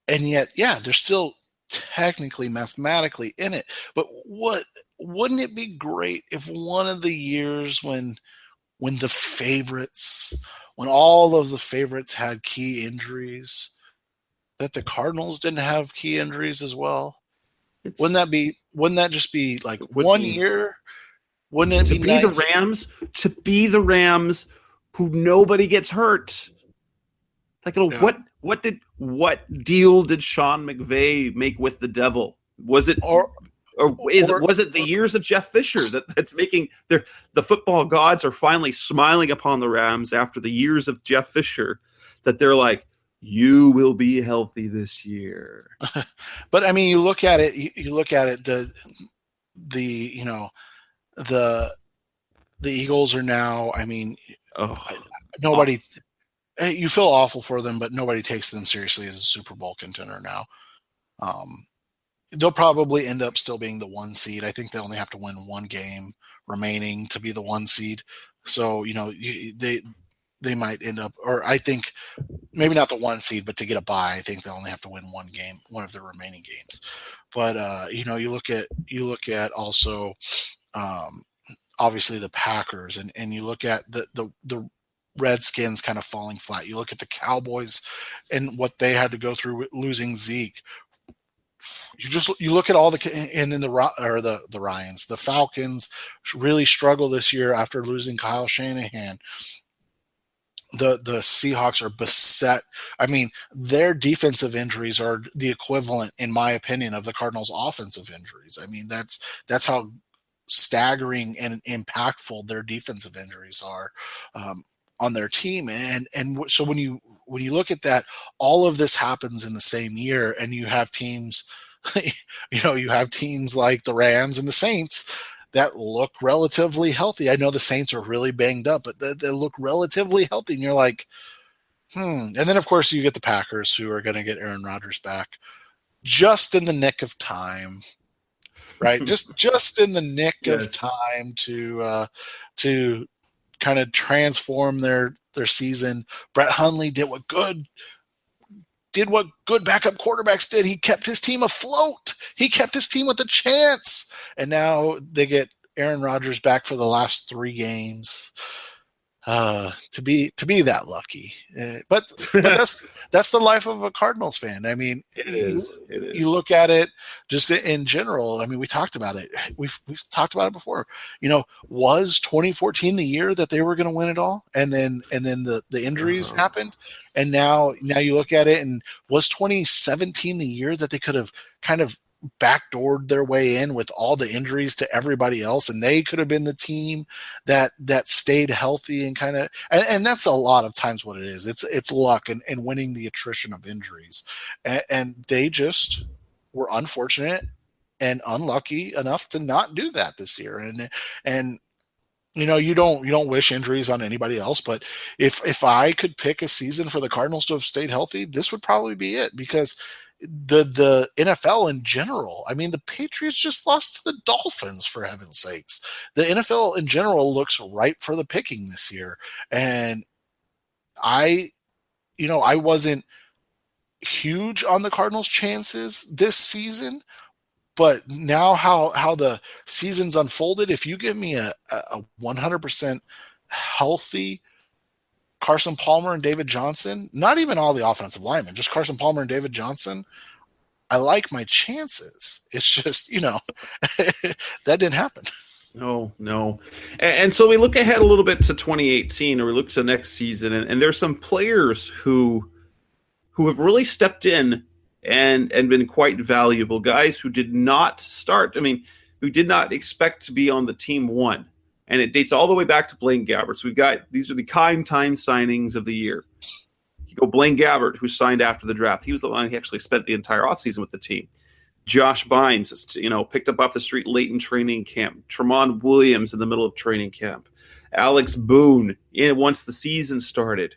And yet, yeah, they're still technically, mathematically in it. But wouldn't it be great if one of the years when all of the favorites had key injuries, that the Cardinals didn't have key injuries as well? Wouldn't that just be like one year? Wouldn't it be nice? To be the Rams who nobody gets hurt? Like, what deal did Sean McVay make with the devil? Was it was it the years of Jeff Fisher that's making the football gods are finally smiling upon the Rams after the years of Jeff Fisher, that they're like, you will be healthy this year? But I mean, you look at it. The Eagles are now. I mean, nobody. You feel awful for them, but nobody takes them seriously as a Super Bowl contender now. They'll probably end up still being the 1 seed. I think they only have to win 1 game remaining to be the 1 seed. So, they might end up, or I think maybe not the 1 seed, but to get a bye, I think they'll only have to win 1 game, one of their remaining games. But, you look at also, obviously the Packers, and you look at the Redskins kind of falling flat. You look at the Cowboys and what they had to go through with losing Zeke. You look at all and then the Ryans, the Falcons really struggle this year after losing Kyle Shanahan. The Seahawks are beset. I mean, their defensive injuries are the equivalent, in my opinion, of the Cardinals' offensive injuries. I mean, that's how staggering and impactful their defensive injuries are on their team. And so when you look at that, all of this happens in the same year, and you have teams, you have teams like the Rams and the Saints that look relatively healthy. I know the Saints are really banged up, but they look relatively healthy. And you're like, And then, of course, you get the Packers, who are going to get Aaron Rodgers back just in the nick of time, right? just in the nick of time to kind of transform their season. Brett Hundley did what good backup quarterbacks did. He kept his team afloat. He kept his team with a chance. And now they get Aaron Rodgers back for the last 3 games. to be that lucky. But that's the life of a Cardinals fan. I mean, It is. You look at it just in general. I mean, we talked about it. We've talked about it before. Was 2014 the year that they were going to win it all, and then the injuries happened, and now you look at it, and was 2017 the year that they could have kind of backdoored their way in with all the injuries to everybody else, and they could have been the team that stayed healthy and kind of and that's a lot of times what it is. It's luck and winning the attrition of injuries, and they just were unfortunate and unlucky enough to not do that this year. And you don't wish injuries on anybody else, but if I could pick a season for the Cardinals to have stayed healthy, this would probably be it, because the NFL in general, I mean, the Patriots just lost to the Dolphins, for heaven's sakes. The NFL in general looks ripe for the picking this year. And I wasn't huge on the Cardinals' chances this season, but now how the season's unfolded, if you give me a 100% healthy Carson Palmer and David Johnson, not even all the offensive linemen, just Carson Palmer and David Johnson, I like my chances. It's just, that didn't happen. No. And so we look ahead a little bit to 2018, or we look to next season, and there's some players who have really stepped in and been quite valuable. Guys who did not start, who did not expect to be on the team one. And it dates all the way back to Blaine Gabbert. So these are the Keim time signings of the year. You go Blaine Gabbert, who signed after the draft. He was the one who actually spent the entire offseason with the team. Josh Bynes, picked up off the street late in training camp. Tremont Williams in the middle of training camp. Alex Boone once the season started.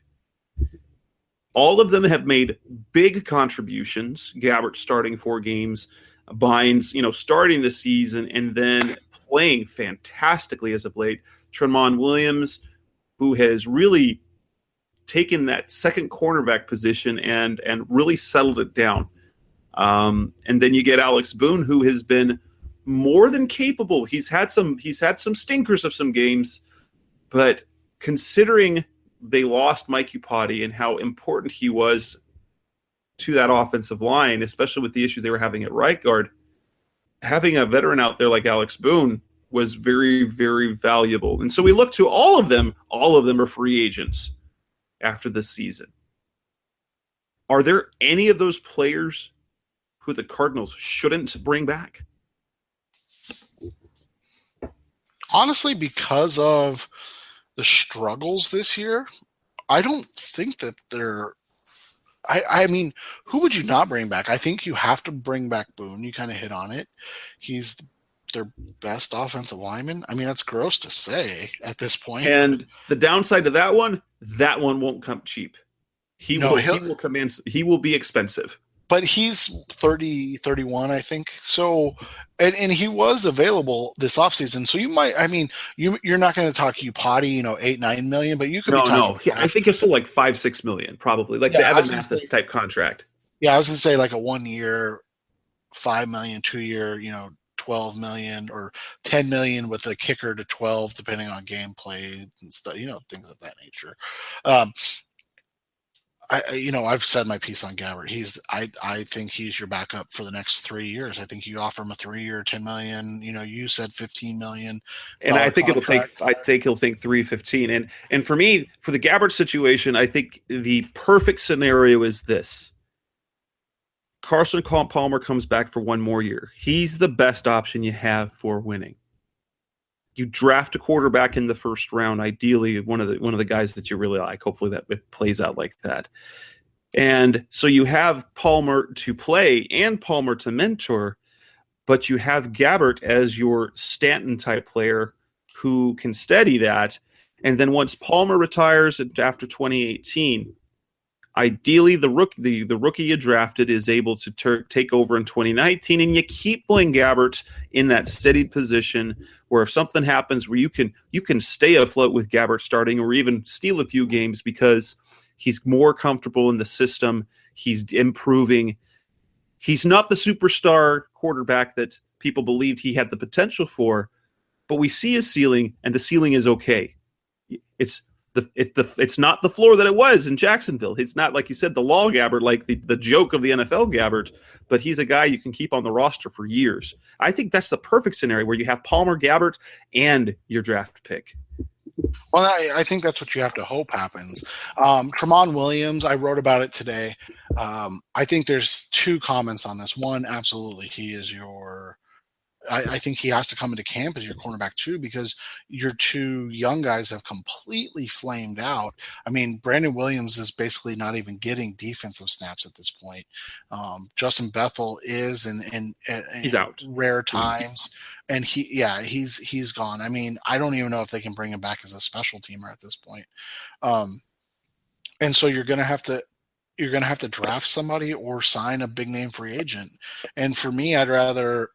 All of them have made big contributions. Gabbert starting 4 games. Bynes, starting the season and then playing fantastically as of late. Tremont Williams, who has really taken that second cornerback position and really settled it down. And then you get Alex Boone, who has been more than capable. He's had some stinkers of some games, but considering they lost Mike Upati and how important he was to that offensive line, especially with the issues they were having at right guard, having a veteran out there like Alex Boone was very, very valuable. And so we look to all of them. All of them are free agents after this season. Are there any of those players who the Cardinals shouldn't bring back? Honestly, because of the struggles this year, I don't think that they're I mean, who would you not bring back? I think you have to bring back Boone. You kind of hit on it. He's their best offensive lineman. I mean, that's gross to say at this point. And the downside to that one won't come cheap. He will come in. He will be expensive. But he's 30, 31, I think. So, and he was available this offseason. So you might, you're not going to talk Upati, $8-9 million, but you could be talking. No. Yeah, I think it's still like $5-6 million, probably, like the Evan Mathis type contract. Yeah, I was going to say like a 1 year, $5 million, 2 year, $12 million or $10 million with a kicker to 12, depending on gameplay and stuff, things of that nature. I've said my piece on Gabbert. I think he's your backup for the next 3 years. I think you offer him a 3-year, $10 million. You said $15 million. And I think he'll take 3-15. And for me, for the Gabbert situation, I think the perfect scenario is this. Carson Palmer comes back for 1 more year. He's the best option you have for winning. You draft a quarterback in the first round, ideally one of the guys that you really like. Hopefully that it plays out like that. And so you have Palmer to play and Palmer to mentor, but you have Gabbert as your Stanton type player who can steady that. And then once Palmer retires after 2018, ideally the rookie you drafted is able to take over in 2019, and you keep Blaine Gabbert in that steadied position where if something happens where you can stay afloat with Gabbert starting or even steal a few games because he's more comfortable in the system, he's improving. He's not the superstar quarterback that people believed he had the potential for, but we see his ceiling, and the ceiling is okay. It's it's not the floor that it was in Jacksonville. It's not, like you said, the law Gabbert, like the joke of the NFL Gabbert, but he's a guy you can keep on the roster for years. I think that's the perfect scenario where you have Palmer, Gabbert, and your draft pick. Well, I think that's what you have to hope happens. Tramon Williams, I wrote about it today. I think there's two comments on this. One, absolutely, he is I think he has to come into camp as your cornerback too, because your two young guys have completely flamed out. I mean, Brandon Williams is basically not even getting defensive snaps at this point. Justin Bethel is in he's out rare times, and he's gone. I mean, I don't even know if they can bring him back as a special teamer at this point. And so you're gonna have to draft somebody or sign a big name free agent. And for me, I'd rather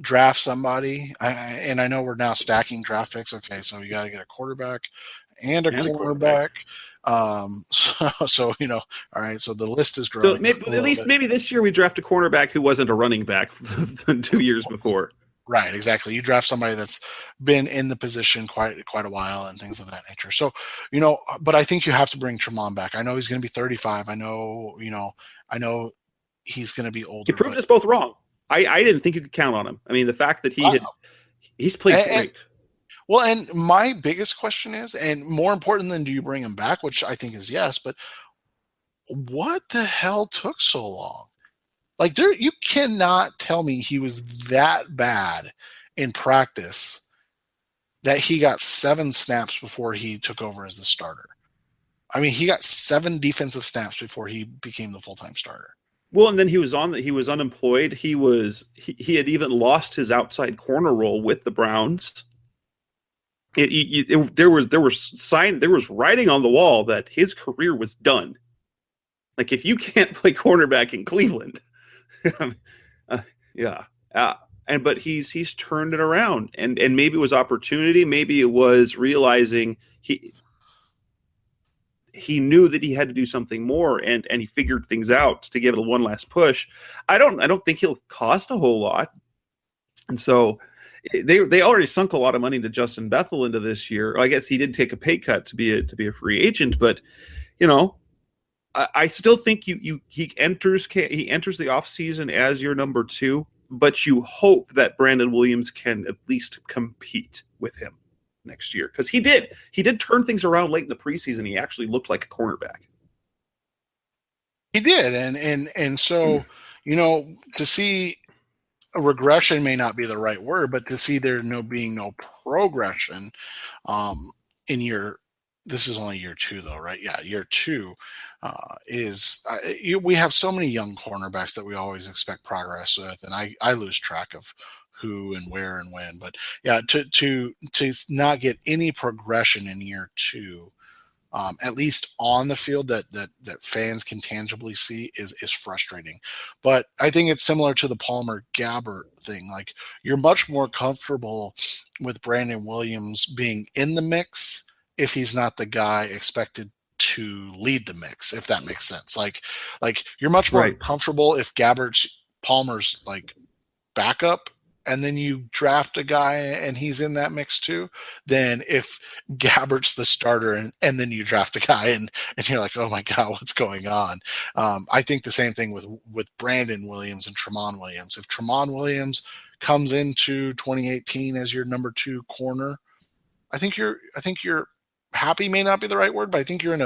draft somebody. And I know we're now stacking draft picks. Okay, so you got to get a quarterback and a cornerback. So all right. So the list is growing. So maybe this year we draft a cornerback who wasn't a running back 2 years before. Right, exactly. You draft somebody that's been in the position quite a while and things of that nature. So, but I think you have to bring Tramon back. I know he's going to be 35. I know he's going to be older. He proved us both wrong. I didn't think you could count on him. I mean, the fact that he's played great. Well, and my biggest question is, and more important than do you bring him back, which I think is yes, but what the hell took so long? Like, you cannot tell me he was that bad in practice that he got 7 snaps before he took over as the starter. I mean, he got 7 defensive snaps before he became the full-time starter. Well, and then he was unemployed. He had even lost his outside corner role with the Browns. There was writing on the wall that his career was done. Like, if you can't play cornerback in Cleveland, but he's turned it around, and maybe it was opportunity, maybe it was realizing he knew that he had to do something more, and he figured things out to give it one last push. I don't think he'll cost a whole lot, and so they already sunk a lot of money to Justin Bethel into this year. I guess he did take a pay cut to be a free agent, but I still think he enters the offseason as your number 2, but you hope that Brandon Williams can at least compete with him next year, because he did turn things around late in the preseason. He actually looked like a cornerback. He did, and so to see a regression may not be the right word, but to see there being no progression this is only year 2 though, right? Yeah, year 2 we have so many young cornerbacks that we always expect progress with, and I lose track of who and where and when. But yeah, to not get any progression in year 2, at least on the field that fans can tangibly see is frustrating. But I think it's similar to the Palmer Gabbert thing. Like, you're much more comfortable with Brandon Williams being in the mix if he's not the guy expected to lead the mix, if that makes sense. Like you're much more comfortable if Palmer's like backup, and then you draft a guy and he's in that mix too, than if Gabbert's the starter and then you draft a guy and you're like, oh my God, what's going on? I think the same thing with Brandon Williams and Tramon Williams. If Tramon Williams comes into 2018 as your number 2 corner, I think you're happy may not be the right word, but I think you're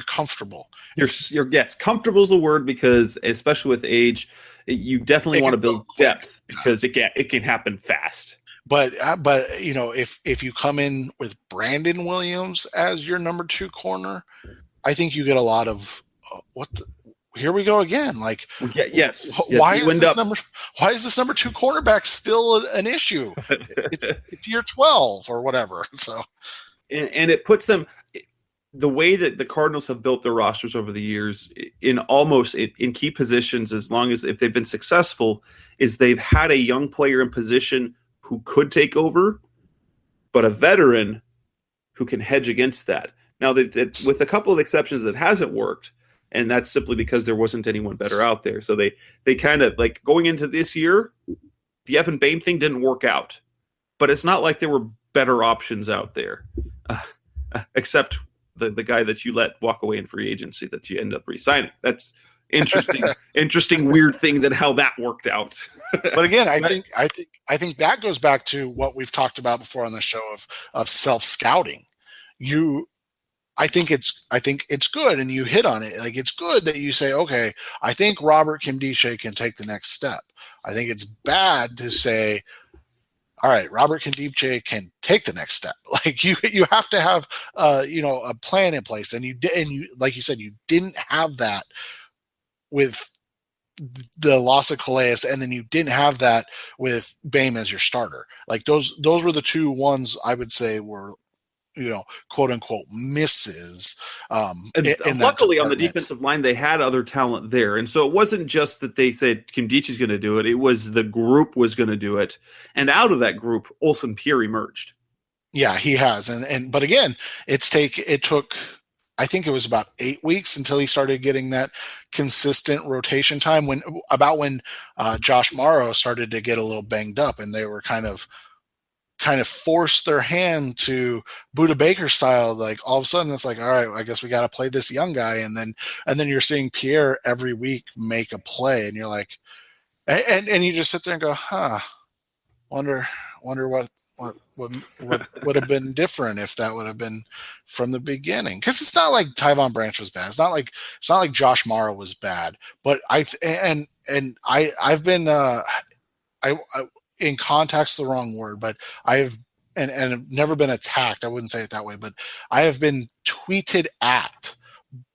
comfortable. Yes, comfortable is the word, because especially with age, you definitely want to build depth, because it can happen fast. But if you come in with Brandon Williams as your number 2 corner, I think you get a lot of here we go again. Like, yes. Why is this number 2 cornerback still an issue? It's year 12 or whatever. So. And it puts them, the way that the Cardinals have built their rosters over the years, in key positions, as long as if they've been successful, is they've had a young player in position who could take over, but a veteran who can hedge against that. Now, with a couple of exceptions, that hasn't worked, and that's simply because there wasn't anyone better out there. So they kind of, like, going into this year, the Evan Bain thing didn't work out, but it's not like there were better options out there. except the guy that you let walk away in free agency that you end up re-signing. That's interesting, weird thing that how that worked out. But again, I think that goes back to what we've talked about before on the show of self-scouting. I think it's good, and you hit on it. Like, it's good that you say, okay, I think Robert Kimdiche can take the next step. I think it's bad to say, all right, Robert Kimdiche can take the next step. Like, you have to have a plan in place, and you like you said, you didn't have that with the loss of Calais, and then you didn't have that with Boehm as your starter. Like, those were the two ones I would say were, quote unquote misses. And luckily on the defensive line, they had other talent there. And so it wasn't just that they said Kimdiche is going to do it. It was the group was going to do it. And out of that group, Olsen Pierre emerged. Yeah, he has. But again, it took, I think it was about 8 weeks until he started getting that consistent rotation time when Josh Morrow started to get a little banged up, and they were kind of forced their hand to Buda Baker style. Like, all of a sudden it's like, all right, I guess we got to play this young guy. And then you're seeing Pierre every week make a play, and you're like, and you just sit there and go, wonder what would have been different if that would have been from the beginning. Because it's not like Tyvon Branch was bad. It's not like Josh Morrow was bad. But I've been in contact's the wrong word, but I've never been attacked. I wouldn't say it that way, but I have been tweeted at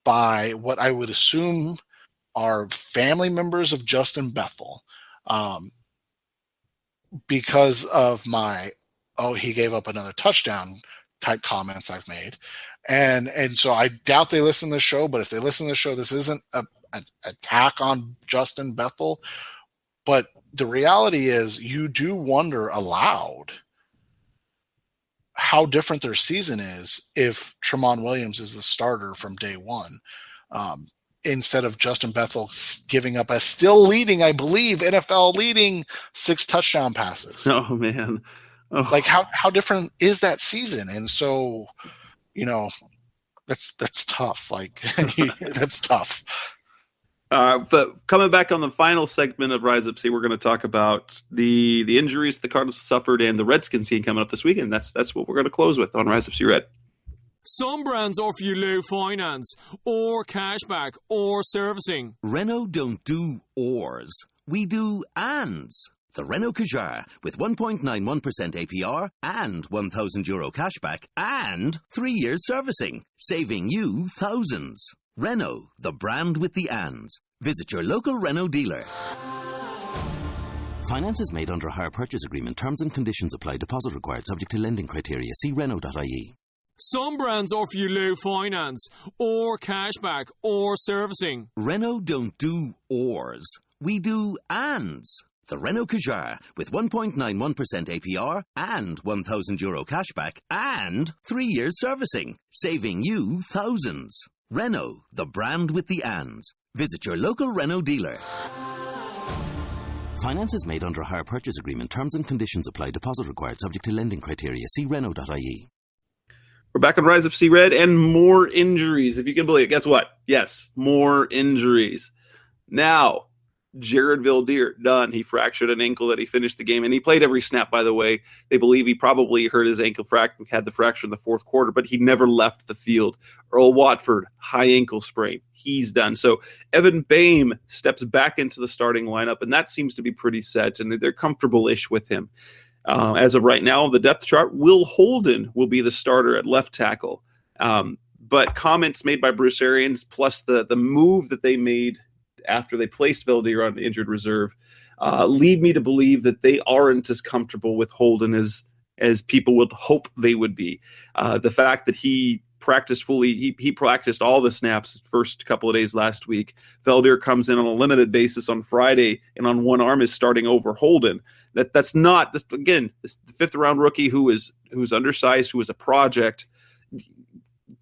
by what I would assume are family members of Justin Bethel, because of my he gave up another touchdown type comments I've made. And so I doubt they listen to the show, but if they listen to the show, this isn't an attack on Justin Bethel. But the reality is, you do wonder aloud how different their season is if Tramon Williams is the starter from day one, instead of Justin Bethel giving up as still leading, I believe, NFL leading 6 touchdown passes. Oh, man. Oh. Like, how different is that season? And so, that's tough. Like, that's tough. But coming back on the final segment of Rise Up C, we're going to talk about the injuries the Cardinals suffered and the Redskins game coming up this weekend. That's what we're going to close with on Rise Up C Red. Some brands offer you low finance, or cashback, or servicing. Renault don't do ors. We do ands. The Renault Kadjar with 1.91% APR and €1,000 cashback and 3 years servicing, saving you thousands. Renault, the brand with the ands. Visit your local Renault dealer. Finance is made under a hire purchase agreement. Terms and conditions apply. Deposit required subject to lending criteria. See Renault.ie. Some brands offer you low finance, or cashback, or servicing. Renault don't do ors. We do ands. The Renault Kadjar with 1.91% APR and €1,000 cashback and 3 years servicing, saving you thousands. Renault, the brand with the ands. Visit your local Renault dealer. Finance is made under a hire purchase agreement. Terms and conditions apply. Deposit required subject to lending criteria. See Renault.ie. We're back on Rise Up C Red, and more injuries, if you can believe it. Guess what? Yes, more injuries. Now, Jared Veldheer, done. He fractured an ankle that he finished the game, and he played every snap, by the way. They believe he probably hurt his ankle, had the fracture in the fourth quarter, but he never left the field. Earl Watford, high ankle sprain. He's done. So Evan Boehm steps back into the starting lineup, and that seems to be pretty set, and they're comfortable-ish with him. As of right now, the depth chart, Will Holden will be the starter at left tackle. But comments made by Bruce Arians, plus the move that they made after they placed Veldheer on injured reserve, lead me to believe that they aren't as comfortable with Holden as people would hope they would be. The fact that he practiced fully, he practiced all the snaps first couple of days last week. Veldheer comes in on a limited basis on Friday, and on one arm is starting over Holden. That's not this again. This the 5th round rookie who's undersized, who is a project,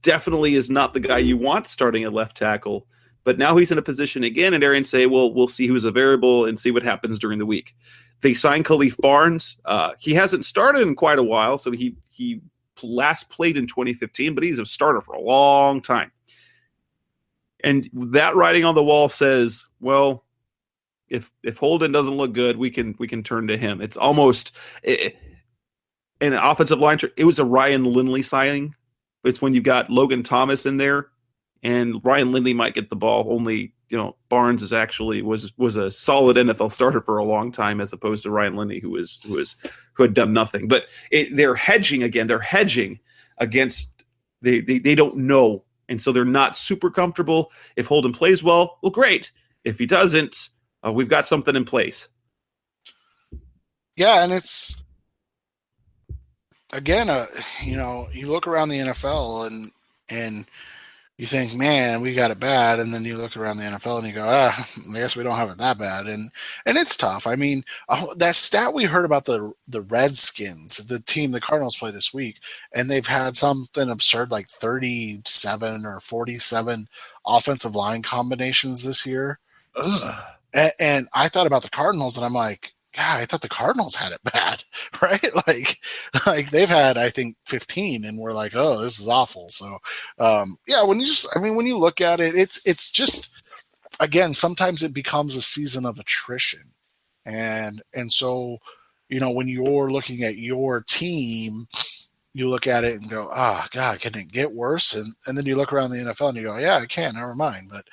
definitely is not the guy you want starting at left tackle. But now he's in a position again, and Arians say, well, we'll see who's a variable and see what happens during the week. They signed Khalif Barnes. He hasn't started in quite a while, so he last played in 2015, but he's a starter for a long time. And that writing on the wall says, well, if Holden doesn't look good, we can turn to him. It's almost an offensive line. It was a Ryan Lindley signing. It's when you've got Logan Thomas in there, and Ryan Lindley might get the ball. Only Barnes is actually was a solid NFL starter for a long time, as opposed to Ryan Lindley, who had done nothing. But they're hedging again. They're hedging against they don't know, and so they're not super comfortable. If Holden plays well, great. If he doesn't, we've got something in place. Yeah, and it's again, you look around the NFL and you think, man, we got it bad, and then you look around the NFL and you go, I guess we don't have it that bad, and it's tough. I mean, that stat we heard about the Redskins, the team the Cardinals play this week, and they've had something absurd like 37 or 47 offensive line combinations this year. And I thought about the Cardinals, and I'm like, God, I thought the Cardinals had it bad, right? Like they've had, I think, 15, and we're like, oh, this is awful. So, when you look at it, it's just, again, sometimes it becomes a season of attrition, and so, when you're looking at your team, you look at it and go, oh, God, can it get worse? And then you look around the NFL and you go, yeah, it can, never mind. But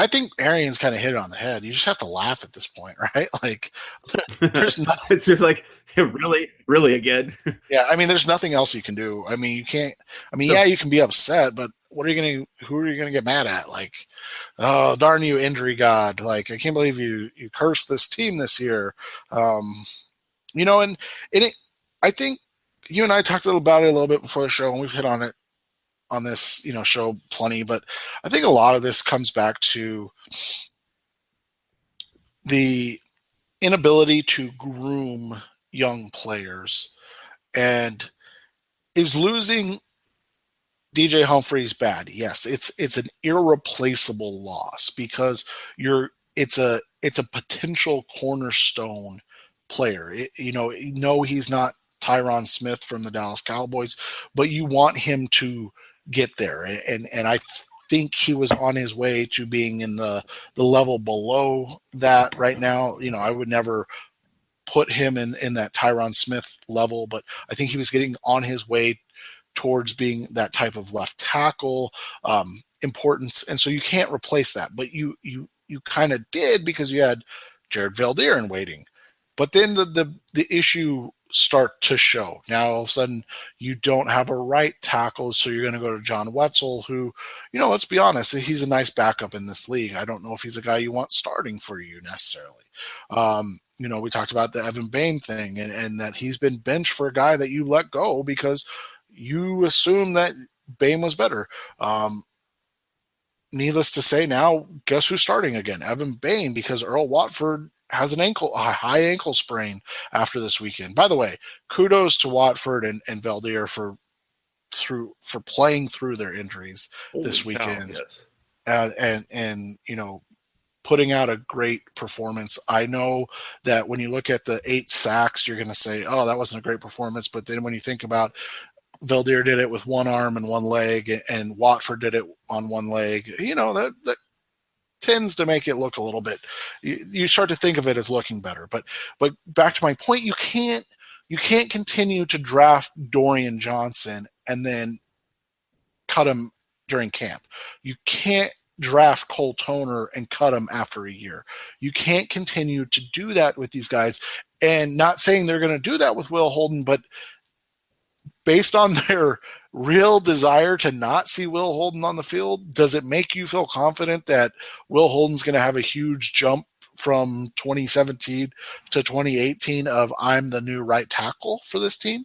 I think Arians kind of hit it on the head. You just have to laugh at this point, right? Like, there's nothing. It's just like, really again. Yeah, I mean, there's nothing else you can do. I mean, you can't. I mean, yeah, you can be upset, but who are you gonna get mad at? Like, oh, darn you, injury god! Like, I can't believe you cursed this team this year. And I think you and I talked about it a little bit before the show, and we've hit on it on this, show plenty, but I think a lot of this comes back to the inability to groom young players, and is losing DJ Humphries bad? Yes, it's an irreplaceable loss because it's a potential cornerstone player. He's not Tyron Smith from the Dallas Cowboys, but you want him to get there, and I think he was on his way to being in the level below that right now. I would never put him in that Tyron Smith level, but I think he was getting on his way towards being that type of left tackle importance, and so you can't replace that, but you kind of did because you had Jared Veldheer in waiting. But then the issue start to show. Now all of a sudden you don't have a right tackle, so you're going to go to John Wetzel, who, let's be honest, he's a nice backup in this league. I don't know if he's a guy you want starting for you necessarily. We talked about the Evan Bain thing, and that he's been benched for a guy that you let go because you assume that Bain was better. Needless to say, now guess who's starting again? Evan Bain, because Earl Watford has a high ankle sprain after this weekend. By the way, kudos to Watford and Veldheer for playing through their injuries this weekend. Yes. And putting out a great performance. I know that when you look at the 8 sacks, you're going to say, oh, that wasn't a great performance. But then when you think about Veldheer did it with one arm and one leg, and Watford did it on one leg, that tends to make it look a little bit, you start to think of it as looking better. But back to my point, you can't continue to draft Dorian Johnson and then cut him during camp. You can't draft Cole Toner and cut him after a year. You can't continue to do that with these guys, and not saying they're going to do that with Will Holden, but based on their real desire to not see Will Holden on the field, does it make you feel confident that Will Holden's going to have a huge jump from 2017 to 2018 of I'm the new right tackle for this team?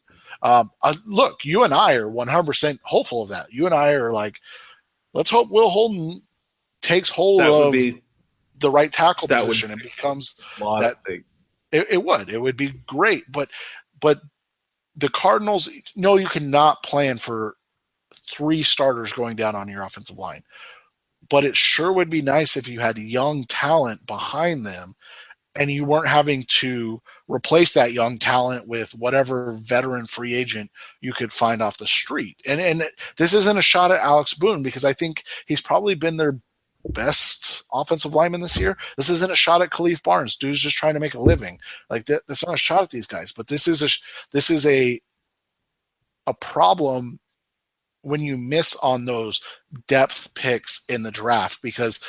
Look, you and I are 100% hopeful of that. You and I are like, let's hope Will Holden takes hold of the right tackle position and becomes that thing. It would be great, but the Cardinals, no, you cannot plan for 3 starters going down on your offensive line. But it sure would be nice if you had young talent behind them and you weren't having to replace that young talent with whatever veteran free agent you could find off the street. And this isn't a shot at Alex Boone, because I think he's probably been their best offensive lineman this year. This isn't a shot at Khalif Barnes. Dude's just trying to make a living. Like that's not a shot at these guys, but this is a problem when you miss on those depth picks in the draft, because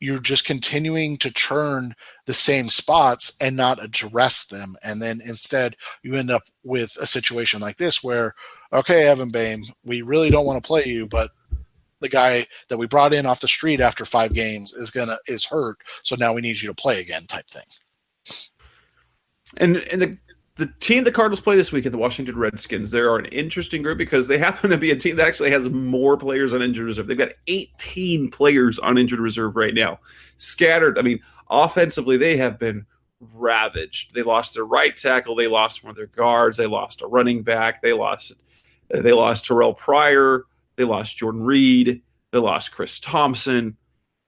you're just continuing to churn the same spots and not address them. And then instead you end up with a situation like this where, okay, Evan Boehm, we really don't want to play you, but the guy that we brought in off the street after 5 games is hurt. So now we need you to play again, type thing. And the team the Cardinals play this week at the Washington Redskins, they are an interesting group because they happen to be a team that actually has more players on injured reserve. They've got 18 players on injured reserve right now, scattered. I mean, offensively, they have been ravaged. They lost their right tackle. They lost one of their guards. They lost a running back. They lost Terrell Pryor. They lost Jordan Reed. They lost Chris Thompson.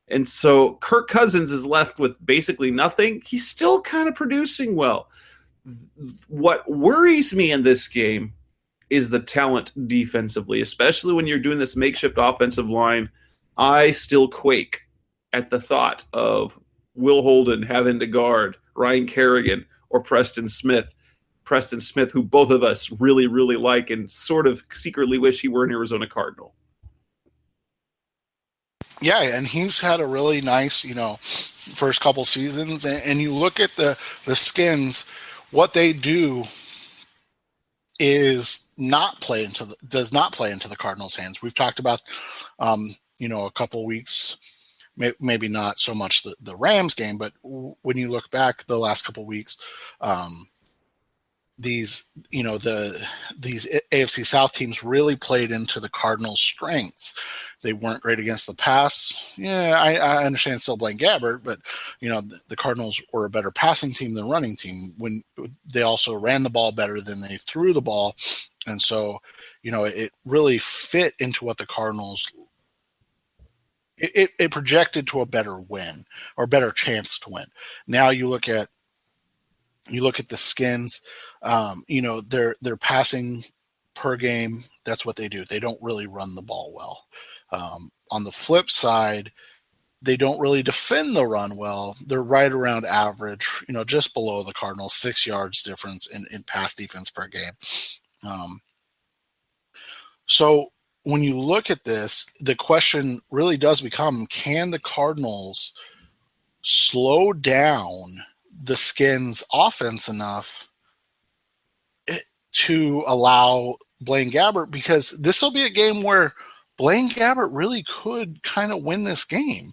And so Kirk Cousins is left with basically nothing. He's still kind of producing well. What worries me in this game is the talent defensively, especially when you're doing this makeshift offensive line. I still quake at the thought of Will Holden having to guard Ryan Kerrigan or Preston Smith. Preston Smith, who both of us really, really like and sort of secretly wish he were an Arizona Cardinal. Yeah, and he's had a really nice, first couple seasons. And you look at the Skins, what they do is does not play into the Cardinals' hands. We've talked about, a couple weeks, maybe not so much the Rams game, but when you look back the last couple weeks, these AFC South teams really played into the Cardinals' strengths. They weren't great against the pass. Yeah, I understand still Blaine Gabbert, but the Cardinals were a better passing team than running team. When they also ran the ball better than they threw the ball, and so it really fit into what the Cardinals. It projected to a better win or better chance to win. Now you look at the Skins. They're passing per game. That's what they do. They don't really run the ball well. On the flip side, they don't really defend the run well. They're right around average, just below the Cardinals, 6 yards difference in pass defense per game. So when you look at this, the question really does become, can the Cardinals slow down the Skins offense enough to allow Blaine Gabbert? Because this will be a game where Blaine Gabbert really could kind of win this game.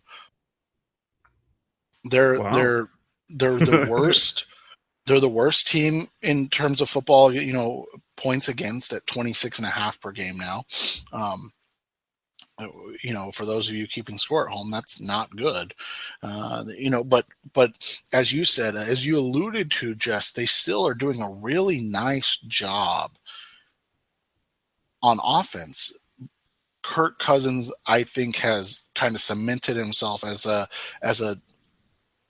They're the worst. They're the worst team in terms of football, points against at 26.5 per game now. For those of you keeping score at home, that's not good. But as you said, as you alluded to, Jess, they still are doing a really nice job on offense. Kirk Cousins, I think, has kind of cemented himself as a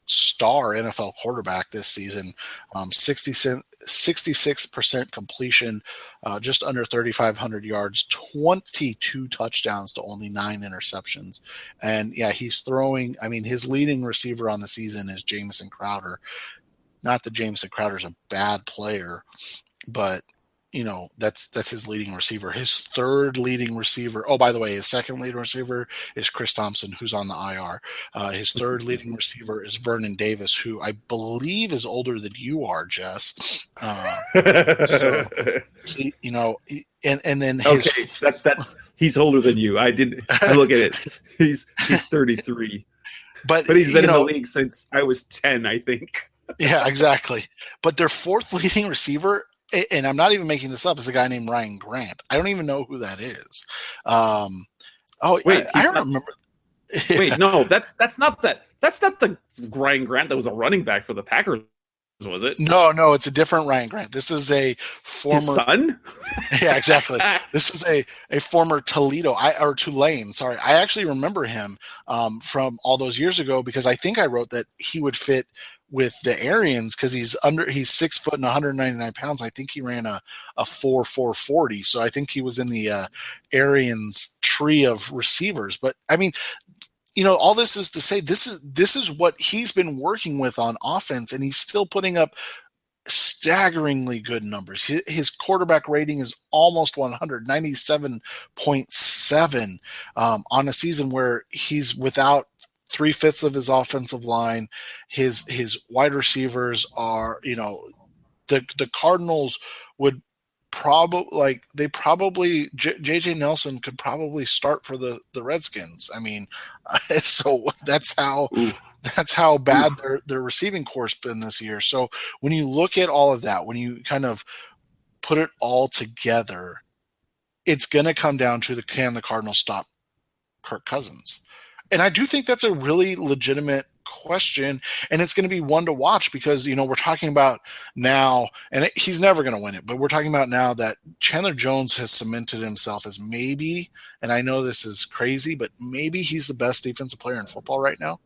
star NFL quarterback this season. 66% completion, just under 3,500 yards, 22 touchdowns to only 9 interceptions. And yeah, he's throwing. I mean, his leading receiver on the season is Jamison Crowder. Not that Jamison Crowder's a bad player, but that's his leading receiver. His third leading receiver. Oh, by the way, his second leading receiver is Chris Thompson, who's on the IR. His third leading receiver is Vernon Davis, who I believe is older than you are, Jess. So and then that's he's older than you. I look at it. He's 33, but he's been in the league since I was 10, I think. Yeah, exactly. But their fourth leading receiver, and I'm not even making this up, is a guy named Ryan Grant. I don't even know who that is. Wait, I don't remember. Wait, no, that's not the Ryan Grant that was a running back for the Packers, was it? No, it's a different Ryan Grant. This is a former His son. Yeah, exactly. This is a former Tulane. Sorry, I actually remember him from all those years ago because I think I wrote that he would fit with the Arians, because he's 6 foot and 199 pounds. I think he ran a 4.40. So I think he was in the Arians tree of receivers. But I mean, all this is to say this is what he's been working with on offense, and he's still putting up staggeringly good numbers. His quarterback rating is almost 197.7 on a season where he's without 3/5 of his offensive line. His wide receivers are, the Cardinals would probably JJ Nelson could probably start for the Redskins. I mean, so that's how bad their receiving core's been this year. So when you look at all of that, when you kind of put it all together, it's going to come down to can the Cardinals stop Kirk Cousins? And I do think that's a really legitimate question, and it's going to be one to watch because, we're talking about now, and he's never going to win it, but we're talking about now that Chandler Jones has cemented himself as maybe, and I know this is crazy, but maybe he's the best defensive player in football right now.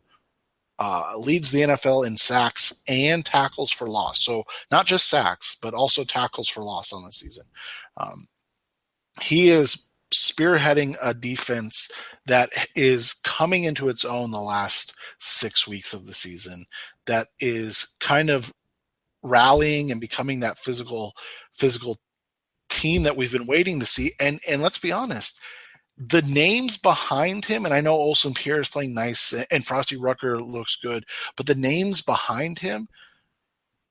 Leads the NFL in sacks and tackles for loss. So not just sacks, but also tackles for loss on the season. He is spearheading a defense that is coming into its own the last 6 weeks of the season, that is kind of rallying and becoming that physical team that we've been waiting to see. And let's be honest, the names behind him, and I know Olsen Pierre is playing nice and Frosty Rucker looks good, but the names behind him,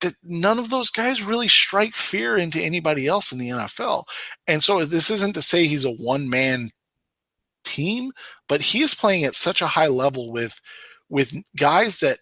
that none of those guys really strike fear into anybody else in the NFL. And so this isn't to say he's a one-man team, but he is playing at such a high level with guys that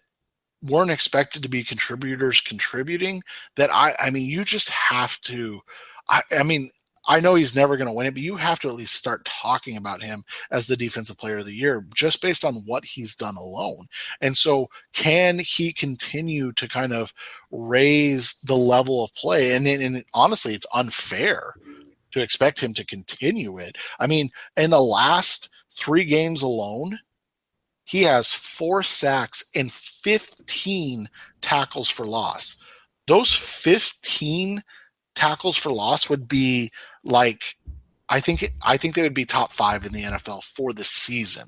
weren't expected to be contributors contributing, that I mean, you just have to, I mean, I know he's never going to win it, but you have to at least start talking about him as the defensive player of the year just based on what he's done alone. And so can he continue to kind of raise the level of play? And honestly, it's unfair to expect him to continue it. I mean, in the last 3 games alone, he has 4 sacks and 15 tackles for loss. Those 15 tackles for loss would be like, I think they would be top 5 in the NFL for the season.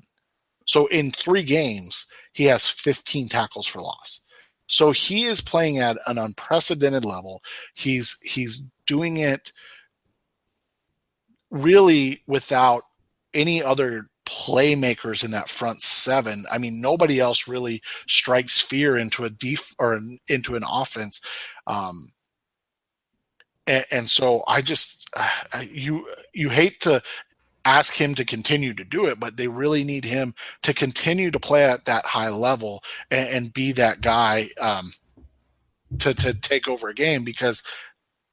So in 3 games, he has 15 tackles for loss. So he is playing at an unprecedented level. He's doing it really without any other playmakers in that front 7. I mean, nobody else really strikes fear into into an offense. And so I just you hate to ask him to continue to do it, but they really need him to continue to play at that high level and be that guy to take over a game, because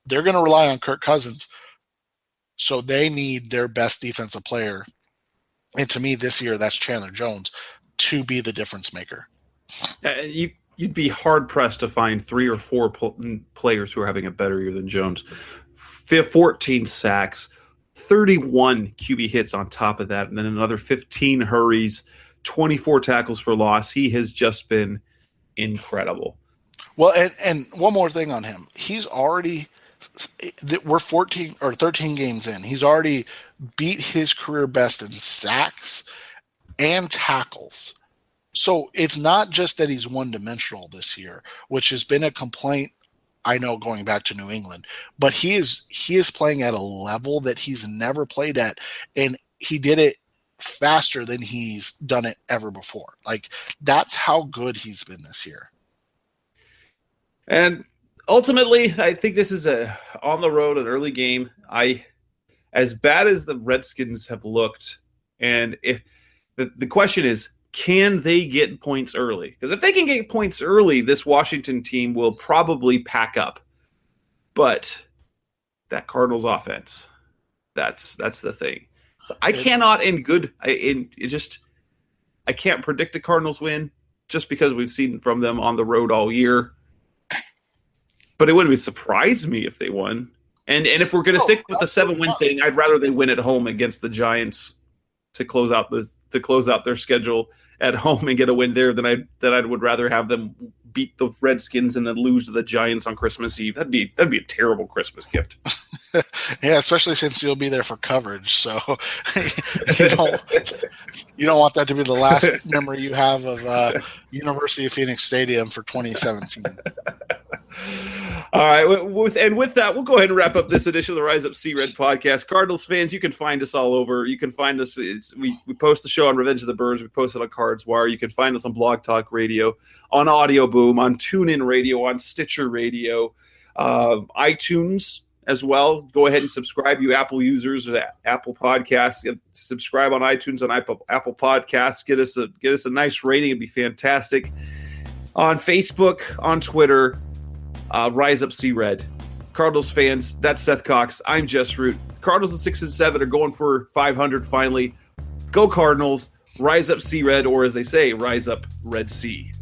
they're going to rely on Kirk Cousins. So they need their best defensive player. And to me this year, that's Chandler Jones, to be the difference maker. You'd be hard-pressed to find 3 or 4 players who are having a better year than Jones. 14 sacks, 31 QB hits on top of that, and then another 15 hurries, 24 tackles for loss. He has just been incredible. Well, and one more thing on him. He's already – we're 14 or 13 games in. He's already beat his career best in sacks and tackles. So it's not just that he's one-dimensional this year, which has been a complaint, I know, going back to New England. But he is playing at a level that he's never played at, and he did it faster than he's done it ever before. Like, that's how good he's been this year. And ultimately, I think this is on the road, an early game. As bad as the Redskins have looked, and if the question is, can they get points early? Because if they can get points early, this Washington team will probably pack up. But that Cardinals offense, that's the thing. So I cannot I can't predict the Cardinals win just because we've seen from them on the road all year. But it wouldn't surprise me if they won. And if we're going to stick with the 7-win thing, I'd rather they win at home against the Giants to close out their schedule at home and get a win there than I would rather have them beat the Redskins and then lose to the Giants on Christmas Eve. That'd be a terrible Christmas gift. Yeah, especially since you'll be there for coverage. So you don't want that to be the last memory you have of University of Phoenix Stadium for 2017. All right, with that, we'll go ahead and wrap up this edition of the Rise Up Sea Red podcast. Cardinals fans, you can find us all over. You can find us. We post the show on Revenge of the Birds. We post it on Cards Wire. You can find us on Blog Talk Radio, on Audio Boom, on TuneIn Radio, on Stitcher Radio, iTunes as well. Go ahead and subscribe, you Apple users, Apple Podcasts. Subscribe on iTunes, on Apple Podcasts. Get us a nice rating. It'd be fantastic. On Facebook, on Twitter. Rise Up Sea Red. Cardinals fans, that's Seth Cox. I'm Jess Root. Cardinals at 6-7 are going for 500 finally. Go Cardinals. Rise Up Sea Red, or as they say, Rise Up Red Sea.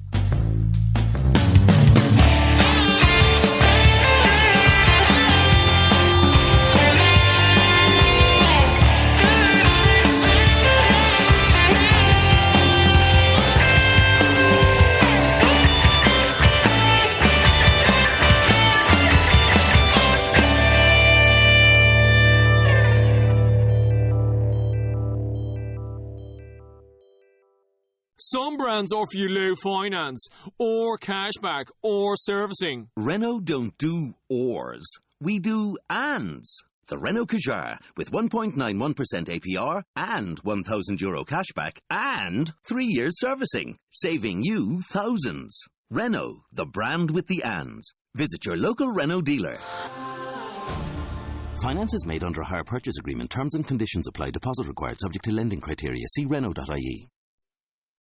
Some brands offer you low finance, or cashback, or servicing. Renault don't do ors. We do ands. The Renault Kadjar with 1.91% APR and €1,000 cashback and 3 years servicing, saving you thousands. Renault, the brand with the ands. Visit your local Renault dealer. Finance is made under a hire purchase agreement. Terms and conditions apply. Deposit required subject to lending criteria. See Renault.ie.